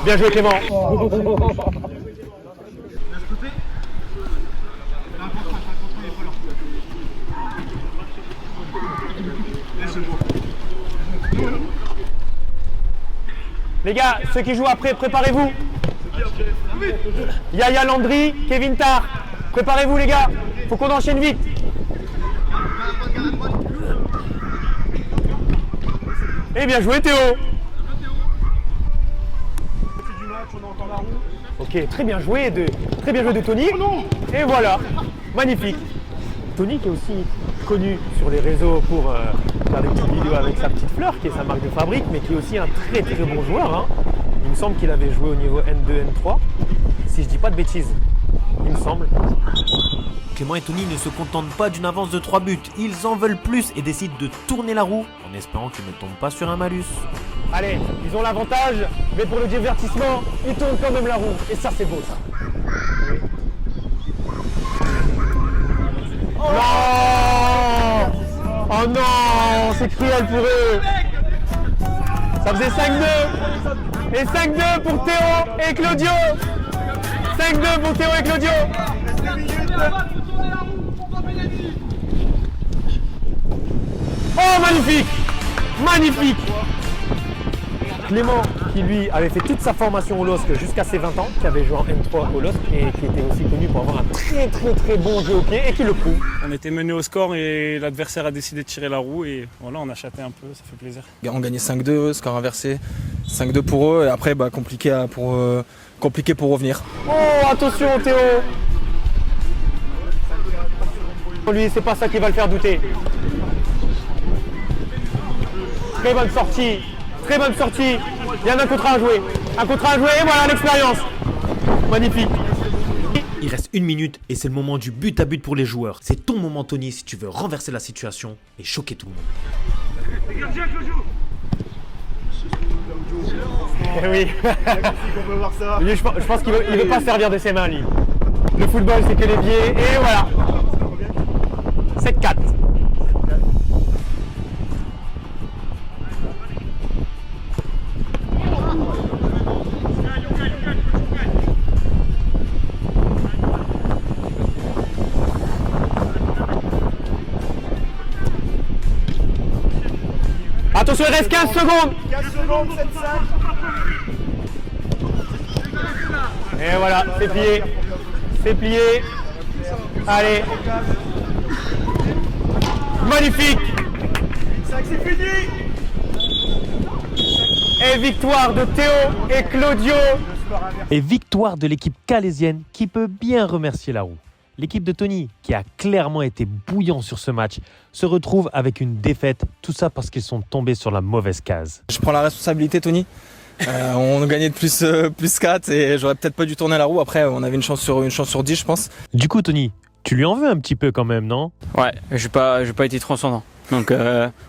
Bien joué Clément. Les gars, ceux qui jouent après, préparez-vous. Yaya Landry, Kevin Tarr, préparez-vous les gars, faut qu'on enchaîne vite. Et bien joué Théo. Ok, très bien joué de Tony. Et voilà, magnifique. Tony qui est aussi connu sur les réseaux pour faire des petites vidéos avec sa petite fleur, qui est sa marque de fabrique, mais qui est aussi un très très bon joueur. Hein. Il me semble qu'il avait joué au niveau N2, N3, si je dis pas de bêtises, il me semble. Clément et Tony ne se contentent pas d'une avance de 3 buts, ils en veulent plus et décident de tourner la roue en espérant qu'ils ne tombent pas sur un malus. Allez, ils ont l'avantage, mais pour le divertissement, ils tournent quand même la roue. Et ça, c'est beau, ça. Non! Oh non! C'est cruel pour eux! Ça faisait 5-2! Et 5-2 pour Théo et Claudio! 5-2 pour Théo et Claudio! Oh, magnifique! Magnifique! Clément, qui lui avait fait toute sa formation au LOSC jusqu'à ses 20 ans, qui avait joué en M3 au LOSC et qui était aussi connu pour avoir un très bon jeu au pied et qui le prouve. On était mené au score et l'adversaire a décidé de tirer la roue et voilà, on a chaté un peu, ça fait plaisir. On gagnait 5-2, score inversé, 5-2 pour eux et après compliqué pour revenir. Oh, attention Théo! Lui, c'est pas ça qui va le faire douter. Très bonne sortie. Très bonne sortie. Il y a un contrat à jouer. Un contrat à jouer et voilà l'expérience. Magnifique. Il reste 1 minute et c'est le moment du but à but pour les joueurs. C'est ton moment Tony si tu veux renverser la situation et choquer tout le monde. Eh oui. Lui, je pense qu'il veut pas servir de ses mains lui. Le football c'est que les pieds et voilà. 7-4. Attention, il reste 15 secondes. 15 secondes, 7-5. Et voilà, c'est plié. C'est plié. Allez. Magnifique. C'est fini. Et victoire de Théo et Claudio. Et victoire de l'équipe calaisienne qui peut bien remercier la roue. L'équipe de Tony, qui a clairement été bouillant sur ce match, se retrouve avec une défaite. Tout ça parce qu'ils sont tombés sur la mauvaise case. Je prends la responsabilité, Tony. On a gagné de plus 4 et j'aurais peut-être pas dû tourner la roue. Après, on avait une chance sur 10, je pense. Du coup, Tony, tu lui en veux un petit peu quand même, non? Ouais, j'ai pas été transcendant. Donc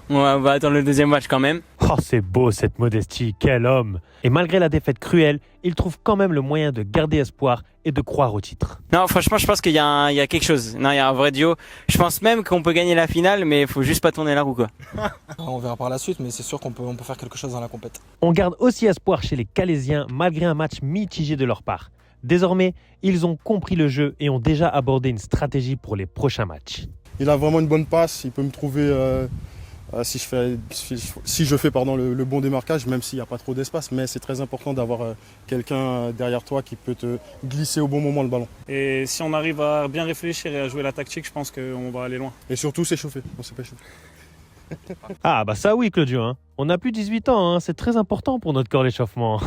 on va attendre le deuxième match quand même. Oh, c'est beau cette modestie, quel homme! Et malgré la défaite cruelle, il trouve quand même le moyen de garder espoir et de croire au titre. Non, franchement, je pense qu'il y a quelque chose. Non, il y a un vrai duo. Je pense même qu'on peut gagner la finale, mais il faut juste pas tourner la roue, quoi. On verra par la suite, mais c'est sûr qu'on peut faire quelque chose dans la compète. On garde aussi espoir chez les Calaisiens malgré un match mitigé de leur part. Désormais, ils ont compris le jeu et ont déjà abordé une stratégie pour les prochains matchs. Il a vraiment une bonne passe, il peut me trouver si je fais le bon démarquage, même s'il n'y a pas trop d'espace, mais c'est très important d'avoir quelqu'un derrière toi qui peut te glisser au bon moment le ballon. Et si on arrive à bien réfléchir et à jouer la tactique, je pense qu'on va aller loin. Et surtout s'échauffer, on s'est pas échauffé. Ah bah ça oui Claudio, hein. On n'a plus 18 ans, hein. C'est très important pour notre corps l'échauffement.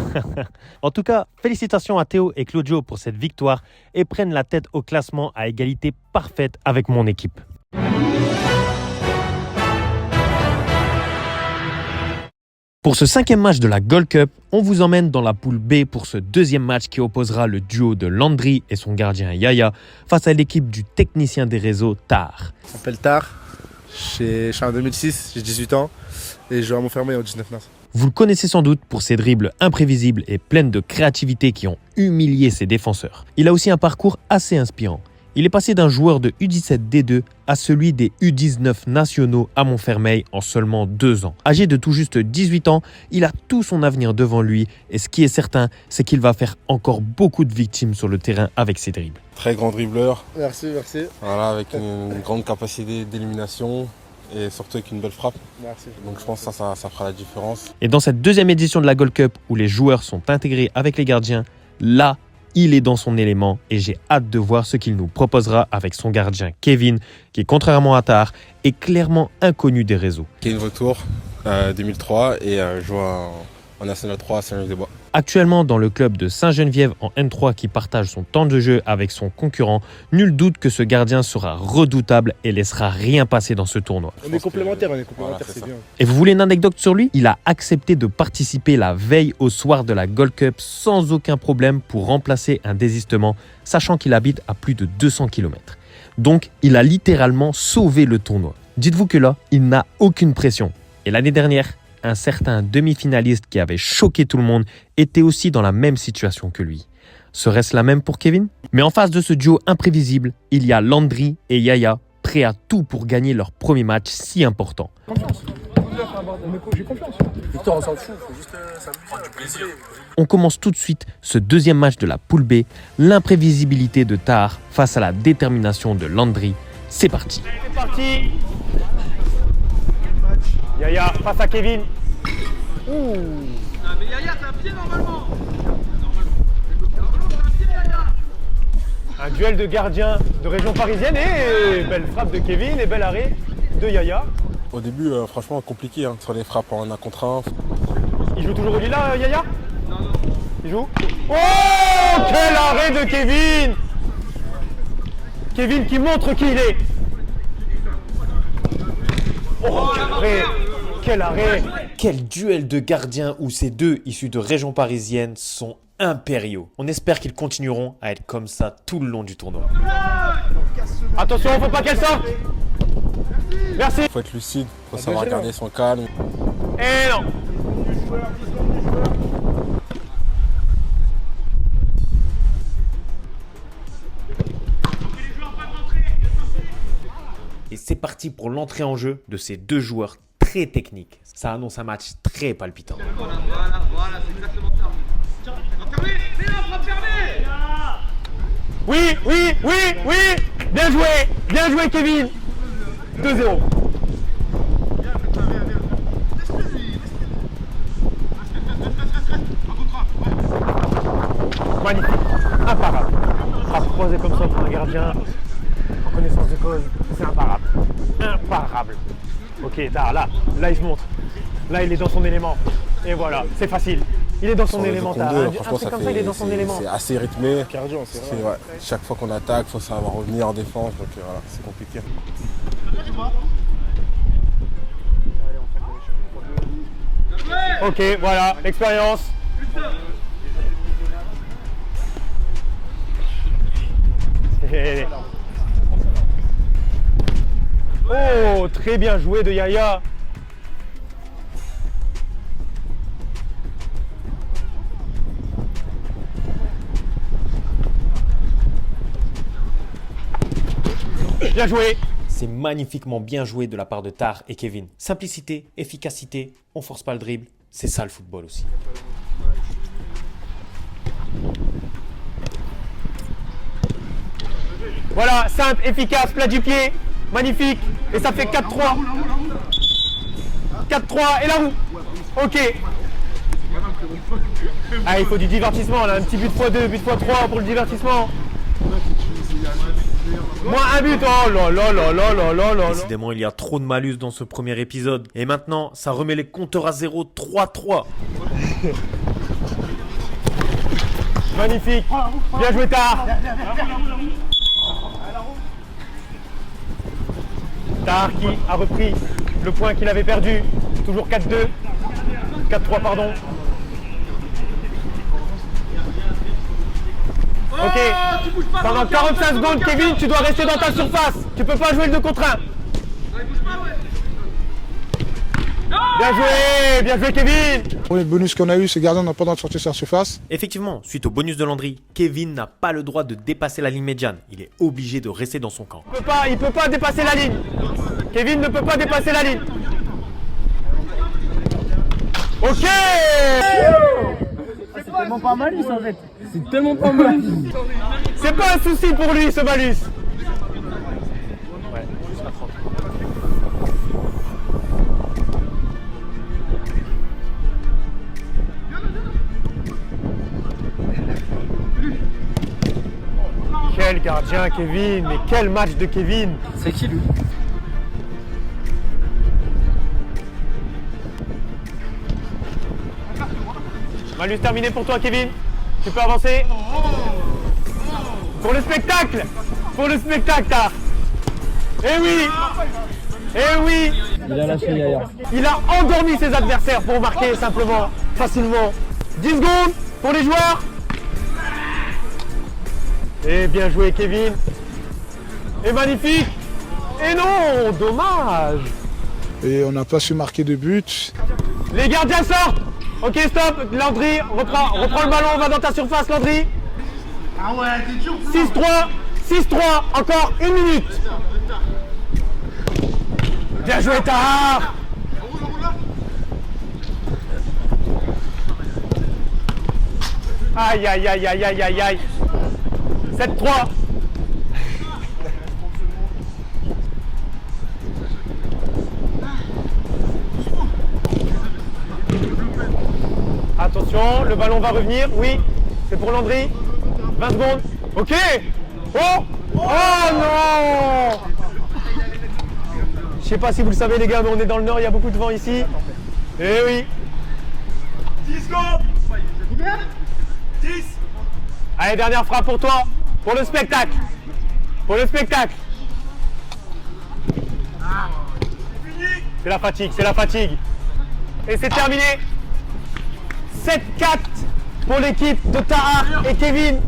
En tout cas, félicitations à Théo et Claudio pour cette victoire et prennent la tête au classement à égalité parfaite avec mon équipe. Pour ce 5e match de la Gold Cup, on vous emmène dans la poule B pour ce 2e match qui opposera le duo de Landry et son gardien Yaya face à l'équipe du technicien des réseaux Tar. Je m'appelle Tar, je suis en 2006, j'ai 18 ans et je joue à Montfermeil au 19 mars. Vous le connaissez sans doute pour ses dribbles imprévisibles et pleines de créativité qui ont humilié ses défenseurs. Il a aussi un parcours assez inspirant. Il est passé d'un joueur de U17 D2 à celui des U19 nationaux à Montfermeil en seulement 2 ans. Âgé de tout juste 18 ans, il a tout son avenir devant lui et ce qui est certain, c'est qu'il va faire encore beaucoup de victimes sur le terrain avec ses dribbles. Très grand dribbleur. Merci. Voilà, avec une grande capacité d'élimination et surtout avec une belle frappe. Merci. Donc je pense que ça fera la différence. Et dans cette 2e édition de la Gold Cup où les joueurs sont intégrés avec les gardiens, là, il est dans son élément et j'ai hâte de voir ce qu'il nous proposera avec son gardien Kevin, qui, contrairement à Tar, est clairement inconnu des réseaux. Kevin Retour, 2003 et joue en National 3 à Saint-Genis-des-Bois. Actuellement dans le club de Saint-Geneviève en N3 qui partage son temps de jeu avec son concurrent, nul doute que ce gardien sera redoutable et laissera rien passer dans ce tournoi. On est complémentaires, Voilà, c'est bien. Et vous voulez une anecdote sur lui? Il a accepté de participer la veille au soir de la Gold Cup sans aucun problème pour remplacer un désistement, sachant qu'il habite à plus de 200 km. Donc, il a littéralement sauvé le tournoi. Dites-vous que là, il n'a aucune pression. Et l'année dernière, un certain demi-finaliste qui avait choqué tout le monde était aussi dans la même situation que lui. Serait-ce la même pour Kevin? Mais en face de ce duo imprévisible, il y a Landry et Yaya, prêts à tout pour gagner leur premier match si important. J'ai confiance. Putain, on s'en fout, faut juste s'amuser. Du plaisir. On commence tout de suite ce deuxième match de la poule B, l'imprévisibilité de Tahar face à la détermination de Landry. C'est parti. C'est parti. Yaya face à Kevin. Ouh. Mais Yaya, t'as un pied normalement. Un duel de gardiens de région parisienne et belle frappe de Kevin et bel arrêt de Yaya. Au début, franchement, compliqué sur les frappes en 1 contre 1. Il joue toujours au Lila, Yaya? Non. Il joue? Oh, quel arrêt de Kevin! Kevin qui montre qui il est. Oh, quel arrêt! Quel arrêt! Quel duel de gardiens où ces deux issus de région parisienne sont impériaux. On espère qu'ils continueront à être comme ça tout le long du tournoi. Attention, faut pas qu'elle sorte! Merci! Faut être lucide, faut savoir garder son calme. Et non! Et c'est parti pour l'entrée en jeu de ces deux joueurs très techniques. Ça annonce un match très palpitant. Voilà, c'est exactement ça. Tiens, fermé! Mais là, frappe fermée! Oui, oui, oui, oui! Bien joué Kevin! 2-0. Magnifique, imparable. Frappe croisée comme ça pour un gardien, en connaissance de cause, c'est imparable. Imparable. Ok, là il se montre. Là il est dans son élément. Et voilà, c'est facile. Il est dans son élément. Un truc comme ça, il est dans son élément. C'est assez rythmé. Cardio, c'est vrai. Ouais. Chaque fois qu'on attaque, il faut savoir revenir en défense. Donc voilà, c'est compliqué. Ok, voilà, l'expérience. Oh, très bien joué de Yaya. Bien joué. C'est magnifiquement bien joué de la part de Tahar et Kevin. Simplicité, efficacité, on force pas le dribble. C'est ça le football aussi. Voilà, simple, efficace, plat du pied, magnifique. Et ça fait 4-3. 4-3 et la roue. Ok. Ah, il faut du divertissement là, un petit but x2, but x3 pour le divertissement. Moins un but, oh là là là là là là là. Décidément, il y a trop de malus dans ce premier épisode. Et maintenant, ça remet les compteurs à 0, 3-3. Magnifique. Bien joué Tahar. Tahar qui a repris le point qu'il avait perdu. Toujours 4-2. 4-3, pardon. Ok, pendant 45 secondes, Kevin, tu dois rester dans ta surface. Tu peux pas jouer le 2 contre 1. Bien joué Kevin. Pour les bonus qu'on a eu, ces gardiens n'ont pas le droit de sortir sur la surface. Effectivement, suite au bonus de Landry, Kevin n'a pas le droit de dépasser la ligne médiane. Il est obligé de rester dans son camp. Il peut pas dépasser la ligne. Kevin ne peut pas dépasser la ligne. Ok. C'est tellement pas malus en fait. C'est tellement pas malus. C'est pas un souci pour lui ce malus. Ouais, jusqu'à 30. Quel gardien Kevin, mais quel match de Kevin. C'est qui lui? Malus terminé pour toi Kevin. Tu peux avancer. Pour le spectacle. Pour le spectacle Tahar. Eh oui. Eh oui. Il a lâché Yaya. Il a endormi ses adversaires pour marquer simplement, facilement. 10 secondes pour les joueurs. Et bien joué Kevin. Et magnifique. Et non, dommage. Et on n'a pas su marquer de but. Les gardiens sortent. Ok, stop, Landry, reprends le ballon, va dans ta surface, Landry. Ah ouais, t'es dur. 6-3, encore 1 minute. Bien joué, Tahar. Aïe, aïe, aïe, aïe, aïe, aïe, aïe. 7-3. Attention, le ballon va revenir. Oui, c'est pour Landry. 20 secondes. Ok. Oh. Oh non. Je sais pas si vous le savez les gars, mais on est dans le nord, il y a beaucoup de vent ici. Eh oui. 10 secondes. Combien 10. Allez, dernière frappe pour toi, pour le spectacle. Pour le spectacle. C'est la fatigue, c'est la fatigue. Et c'est terminé. 7-4 pour l'équipe de Tahar et Kevin.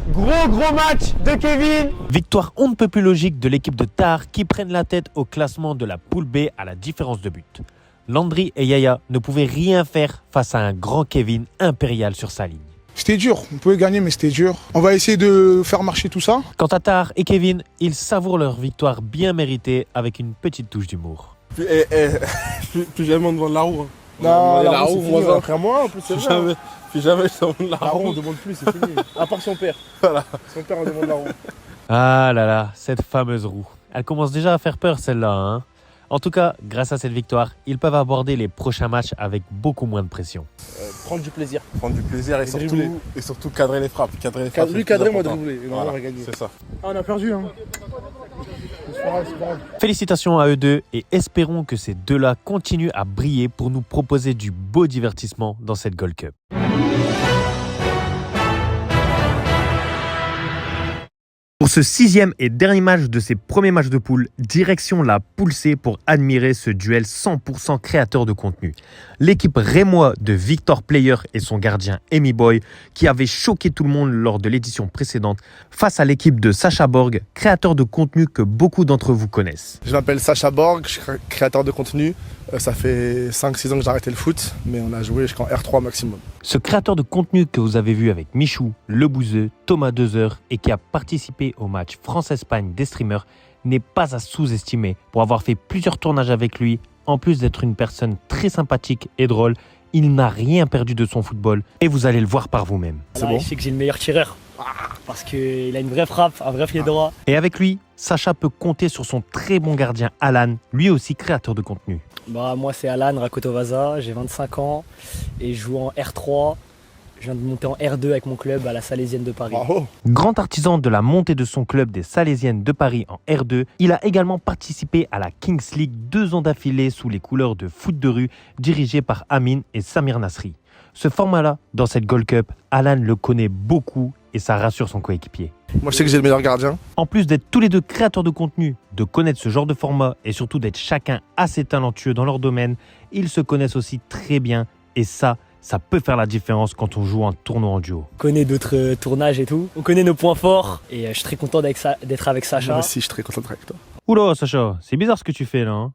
Gros match de Kevin. Victoire on ne peut plus logique de l'équipe de Tahar qui prennent la tête au classement de la poule B à la différence de but. Landry et Yaya ne pouvaient rien faire face à un grand Kevin impérial sur sa ligne. C'était dur, on pouvait gagner mais c'était dur. On va essayer de faire marcher tout ça. Quant à Tahar et Kevin, ils savourent leur victoire bien méritée avec une petite touche d'humour. Plus jamais on demande la roue. Hein. Non, la roue, moi, après moi, en plus, c'est vrai. Plus jamais je demande la roue. On demande plus, c'est fini. À part son père. Voilà. Son père, on demande la roue. Ah là là, cette fameuse roue. Elle commence déjà à faire peur celle-là, hein. En tout cas, grâce à cette victoire, ils peuvent aborder les prochains matchs avec beaucoup moins de pression. Prendre du plaisir. Prendre du plaisir et surtout cadrer les frappes. Lui cadrer, moi dribbler. Et voilà, on va gagner. c'est ça. Ah, on a perdu, hein. C'est pas grave. Félicitations à eux deux et espérons que ces deux-là continuent à briller pour nous proposer du beau divertissement dans cette Gold Cup. Pour ce 6e et dernier match de ces premiers matchs de poule, direction la poule C pour admirer ce duel 100% créateur de contenu. L'équipe rémois de Victor Player et son gardien Amy Boy, qui avait choqué tout le monde lors de l'édition précédente, face à l'équipe de Sacha Borg, créateur de contenu que beaucoup d'entre vous connaissent. Je m'appelle Sacha Borg, je suis créateur de contenu. Ça fait 5-6 ans que j'ai arrêté le foot, mais on a joué jusqu'en R3 maximum. Ce créateur de contenu que vous avez vu avec Michou, Le Bouzeux, Thomas Dezer et qui a participé au match France-Espagne des streamers n'est pas à sous-estimer pour avoir fait plusieurs tournages avec lui. En plus d'être une personne très sympathique et drôle, il n'a rien perdu de son football et vous allez le voir par vous-même. C'est bon. Il sait que j'ai le meilleur tireur parce qu'il a une vraie frappe, un vrai pied droit. Et avec lui, Sacha peut compter sur son très bon gardien Alan, lui aussi créateur de contenu. Moi c'est Alan Rakotovaza, j'ai 25 ans et je joue en R3. Je viens de monter en R2 avec mon club à la Salésienne de Paris. Bravo. Grand artisan de la montée de son club des Salésiennes de Paris en R2, il a également participé à la Kings League 2 ans d'affilée sous les couleurs de foot de rue dirigé par Amine et Samir Nasri. Ce format-là, dans cette Gold Cup, Alan le connaît beaucoup et ça rassure son coéquipier. Moi je sais que j'ai le meilleur gardien. En plus d'être tous les deux créateurs de contenu, de connaître ce genre de format et surtout d'être chacun assez talentueux dans leur domaine, ils se connaissent aussi très bien et ça peut faire la différence quand on joue un tournoi en duo. On connaît d'autres tournages et tout, on connaît nos points forts et je suis très content d'être avec Sacha. Moi aussi je suis très content d'être avec toi. Oula Sacha, c'est bizarre ce que tu fais là. Hein.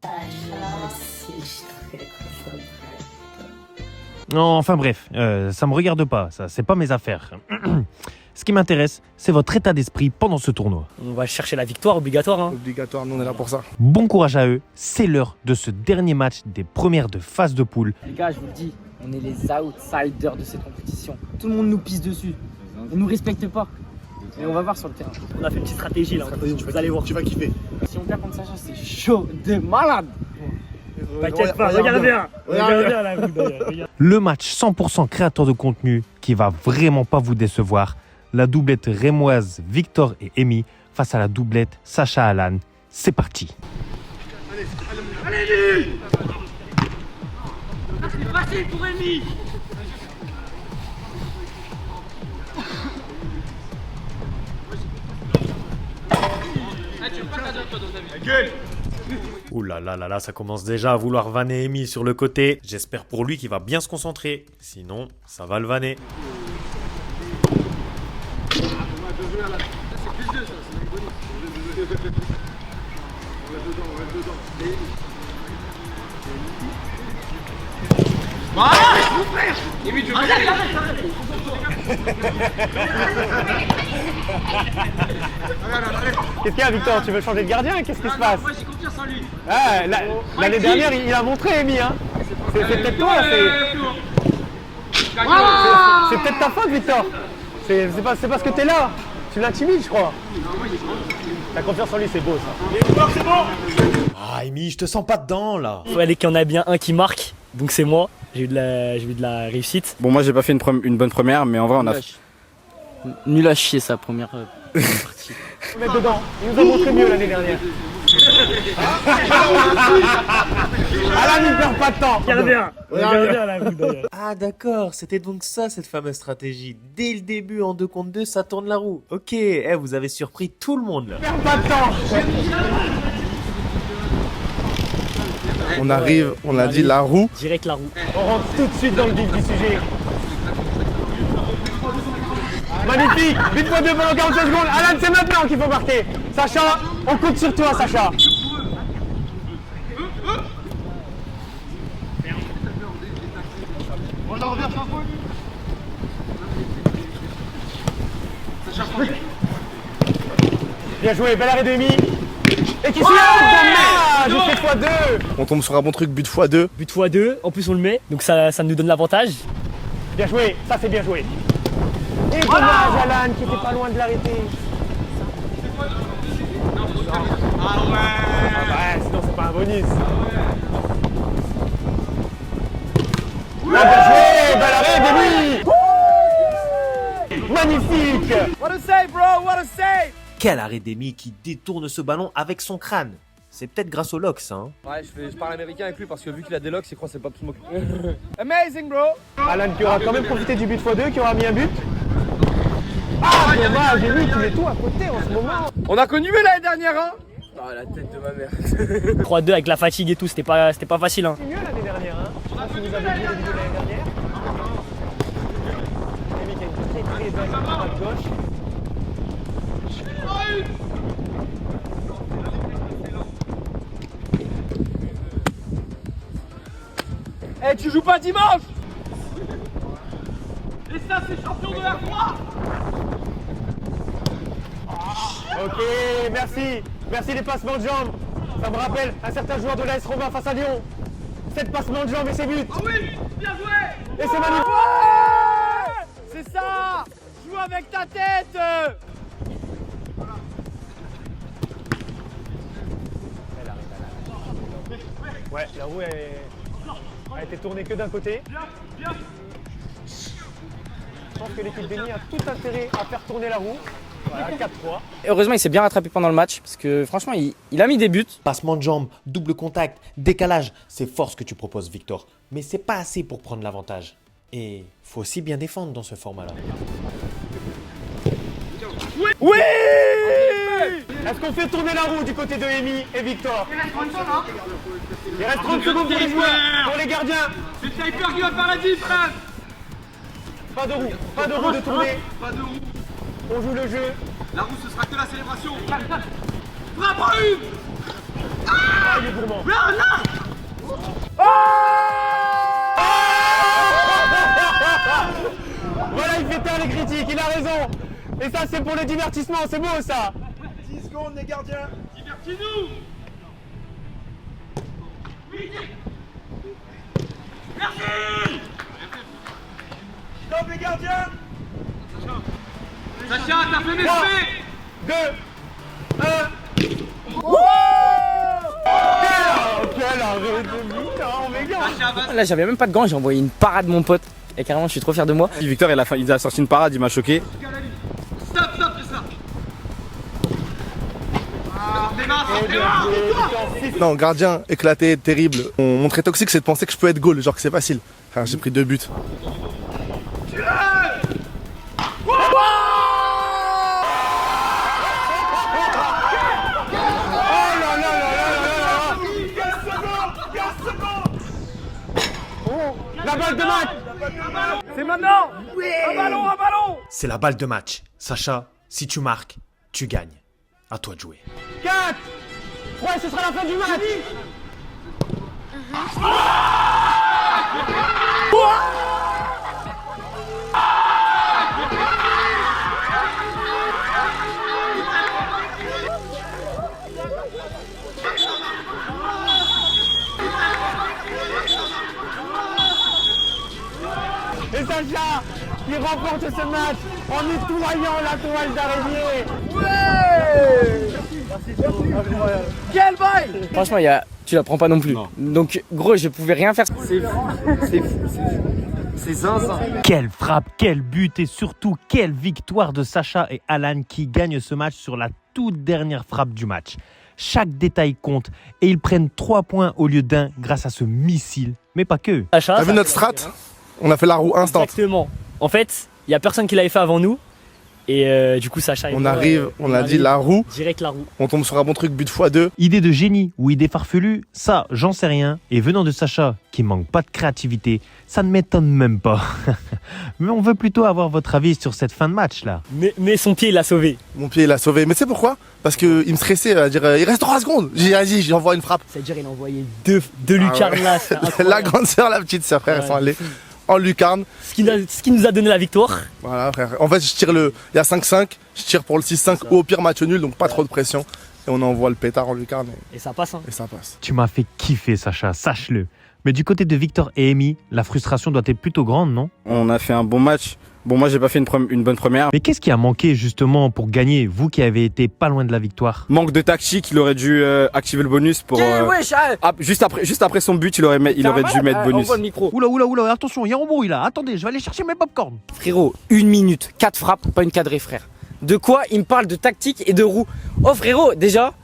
Non, enfin bref, ça me regarde pas, ça c'est pas mes affaires. Ce qui m'intéresse, c'est votre état d'esprit pendant ce tournoi. On va chercher la victoire obligatoire. Hein. Obligatoire, nous on est là pour ça. Bon courage à eux, c'est l'heure de ce dernier match des premières de phase de poule. Les gars, je vous le dis, on est les outsiders de cette compétition. Tout le monde nous pisse dessus, on nous respecte pas. Et on va voir sur le terrain. On a fait une petite stratégie là, vous allez voir. Tu vas kiffer. Si on perd contre Sacha, c'est chaud de malade. T'inquiète pas, regarde bien. Le match 100% créateur de contenu qui va vraiment pas vous décevoir. La doublette rémoise Victor et Amy face à la doublette Sacha Alan. C'est parti. Allez, c'est facile pour Amy. Ouh là là là là, ça commence déjà à vouloir vanner Amy sur le côté. J'espère pour lui qu'il va bien se concentrer. Sinon, ça va le vanner. Qu'est-ce qu'il y a, Victor? Tu veux changer de gardien? Qu'est-ce qui se passe? Moi j'ai confiance en lui. Ah, l'année dernière, il a montré, Amy. Hein. C'est peut-être toi. C'est peut-être ta faute, Victor. C'est parce que t'es là. Tu l'intimides, je crois. T'as confiance en lui, c'est beau ça. C'est bon. Ah, Amy, je te sens pas dedans là. Il fallait qu'il y en ait bien un qui marque, donc c'est moi. J'ai eu de la réussite. Bon, moi j'ai pas fait une bonne première, mais en vrai on a. Nul à chier sa première partie. Mettre dedans. Il nous a montré mieux l'année dernière. Alan, il perd pas de temps. Ah d'accord, c'était donc ça cette fameuse stratégie. Dès le début en 2 contre 2, ça tourne la roue. Ok, vous avez surpris tout le monde là. Perds pas de temps. On arrive, on a dit la roue. Direct la roue. On rentre tout de suite dans le vif du sujet. Magnifique. 8 x 2 pendant 45 secondes. Alan, c'est maintenant qu'il faut marquer. Sacha, on compte sur toi, Sacha. Bien joué, belle arrêt de Amy. Et qui suit dommage, il fait x2. On tombe sur un bon truc, but x2. But x2, en plus on le met, donc ça nous donne l'avantage. Bien joué, ça c'est bien joué. Et dommage, Alan qui était pas loin de l'arrêter. Ah ouais, sinon c'est pas un bonus. Ah, bien joué, belle arrêt d'Amy. Magnifique. What a save, bro, what a save. Quel arrêt d'Amy qui détourne ce ballon avec son crâne. C'est peut-être grâce au lox, hein. Ouais, je parle américain avec lui parce que vu qu'il a des locks, il croit que c'est pas tout moi. Amazing, bro. Alan qui aura quand même profité du but x2, qui aura mis un but. Ah, dommage, Amy, tu mets tout à côté en ce moment. On a connu l'année dernière, hein. Oh, la tête de ma mère. 3-2 avec la fatigue et tout, c'était pas facile, hein. C'est mieux l'année dernière, hein. Je sais pas si vous avez vu le vidéo de l'année dernière. Amy qui a une très belle droite gauche. Eh, tu joues pas dimanche. Et ça, c'est champion de la 3. Ok, merci. Merci les passements de jambes. Ça me rappelle un certain joueur de l'AS Roma face à Lyon. 7 passements de jambes et c'est but. Oh oui, bien joué. Et c'est magnifique. Ouais, c'est ça. Joue avec ta tête. Ouais, la roue a été tournée que d'un côté. Je pense que l'équipe d'Amy a tout intérêt à faire tourner la roue. Voilà, 4-3. Heureusement, il s'est bien rattrapé pendant le match parce que franchement, il a mis des buts. Passement de jambes, double contact, décalage, c'est fort ce que tu proposes, Victor. Mais c'est pas assez pour prendre l'avantage. Et faut aussi bien défendre dans ce format-là. Oui. Est-ce qu'on fait tourner la roue du côté de Amy et Victor? Il reste 30 secondes, hein. Il reste 30 secondes pour les joueurs, pour les gardiens. C'est Sniper qui va faire la diff, frère. Pas de roue de tourner. Pas de roue. On joue le jeu. La roue, ce sera que la célébration. Frappe en une. Ah, il est gourmand. Voilà, il fait taire les critiques, il a raison. Et ça, c'est pour le divertissement, c'est beau ça. 10 secondes, les gardiens. Divertis-nous. Merci. Stop les gardiens. Sacha, t'as fait mes faits. 2, 1. Quel arrêt de mi-temps, Là, j'avais même pas de gants, j'ai envoyé une parade, mon pote. Et carrément, je suis trop fier de moi. Victor, il a sorti une parade, il m'a choqué. Stop, c'est ça. Non, gardien éclaté, terrible. Mon trait toxique, c'est de penser que je peux être goal, genre que c'est facile. Enfin, j'ai pris 2 buts. La balle de match. C'est maintenant. Oui. Un ballon. C'est la balle de match. Sacha, si tu marques, tu gagnes. À toi de jouer. 4. Ouais, ce sera la fin du match. Sacha qui remporte ce match en nettoyant la toile d'araignée. Quel bail! Franchement, tu la prends pas non plus. Donc, gros, je pouvais rien faire. C'est zinzin. Quelle frappe, quel but et surtout quelle victoire de Sacha et Alan qui gagnent ce match sur la toute dernière frappe du match. Chaque détail compte et ils prennent 3 points au lieu d'un grâce à ce missile. Mais pas que. T'as vu notre strat? On a fait la roue instant. Exactement. En fait, il n'y a personne qui l'avait fait avant nous. Et du coup, Sacha et On moi, arrive, on a dit la roue. Direct la roue. On tombe sur un bon truc, but x2. Idée de génie ou idée farfelue, ça, j'en sais rien. Et venant de Sacha, qui manque pas de créativité, ça ne m'étonne même pas. Mais on veut plutôt avoir votre avis sur cette fin de match là. Mais son pied, il l'a sauvé. Mon pied, il l'a sauvé. Mais tu sais pourquoi? Parce qu'il me stressait à dire il reste 3 secondes. J'ai dit vas-y, j'envoie une frappe. C'est-à-dire, il a envoyé deux lucarnes là. La grande sœur, la petite sœur, frère, elles sont allées en lucarne. Ce qui nous a donné la victoire. Voilà, frère. En fait, je tire il y a 5-5, je tire pour le 6-5 ou au pire match nul, donc pas trop de pression. Et on envoie le pétard en lucarne. Et ça passe, hein. Et ça passe. Tu m'as fait kiffer, Sacha, sache-le. Mais du côté de Victor et Amy, la frustration doit être plutôt grande, non? On a fait un bon match. Bon, moi, j'ai pas fait une bonne première. Mais qu'est-ce qui a manqué justement pour gagner, vous qui avez été pas loin de la victoire? Manque de tactique, il aurait dû activer le bonus pour. Juste après son but, il aurait dû mettre bonus. Envoie le micro. Oula, attention, il y a un embrouille là. Attendez, je vais aller chercher mes popcorn. Frérot, 1 minute, 4 frappes, pas une cadrée, frère. De quoi il me parle de tactique et de roue? Oh frérot, déjà,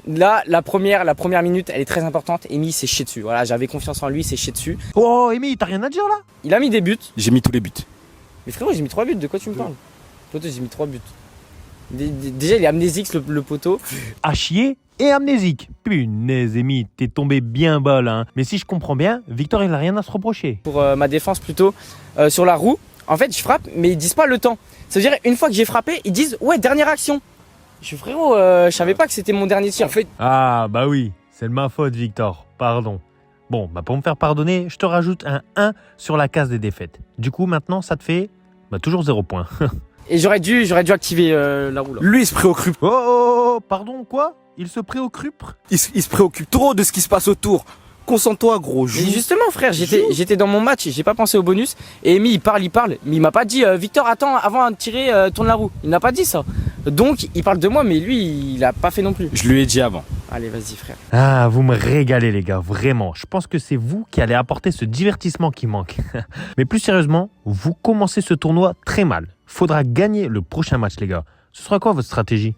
là, la première minute, elle est très importante. Amy s'est chié dessus. Voilà, j'avais confiance en lui, il s'est chié dessus. Oh, Amy, t'as rien à dire là? Il a mis des buts. J'ai mis tous les buts. Mais frérot, j'ai mis 3 buts, de quoi tu me parles? Poteau, j'ai mis 3 buts. Déjà, il est amnésique le poteau. À chier et amnésique. Punaise, Amy, t'es tombé bien bas là. Hein. Mais si je comprends bien, Victor, il a rien à se reprocher. Pour ma défense plutôt, sur la roue, en fait, je frappe, mais ils disent pas le temps. Ça veut dire, une fois que j'ai frappé, ils disent, ouais, dernière action. Je suis frérot, je savais pas que c'était mon dernier tir. En fait, Ah, bah oui, c'est de ma faute, Victor. Pardon. Bon, bah pour me faire pardonner, je te rajoute un 1 sur la case des défaites. Du coup, maintenant, ça te fait toujours 0 points. et j'aurais dû activer la roue là. Lui, il se préoccupe. Oh, pardon, quoi? Il se préoccupe? Il se préoccupe trop de ce qui se passe autour. Concentre-toi, gros. Mais justement, frère, j'étais dans mon match, j'ai pas pensé au bonus. Et Amy, il parle, mais il m'a pas dit Victor, attends, avant de tirer, tourne la roue. Il n'a pas dit ça. Donc, il parle de moi, mais lui, il a pas fait non plus. Je lui ai dit avant. Allez, vas-y, frère. Ah, vous me régalez, les gars, vraiment. Je pense que c'est vous qui allez apporter ce divertissement qui manque. Mais plus sérieusement, vous commencez ce tournoi très mal. Faudra gagner le prochain match, les gars. Ce sera quoi votre stratégie?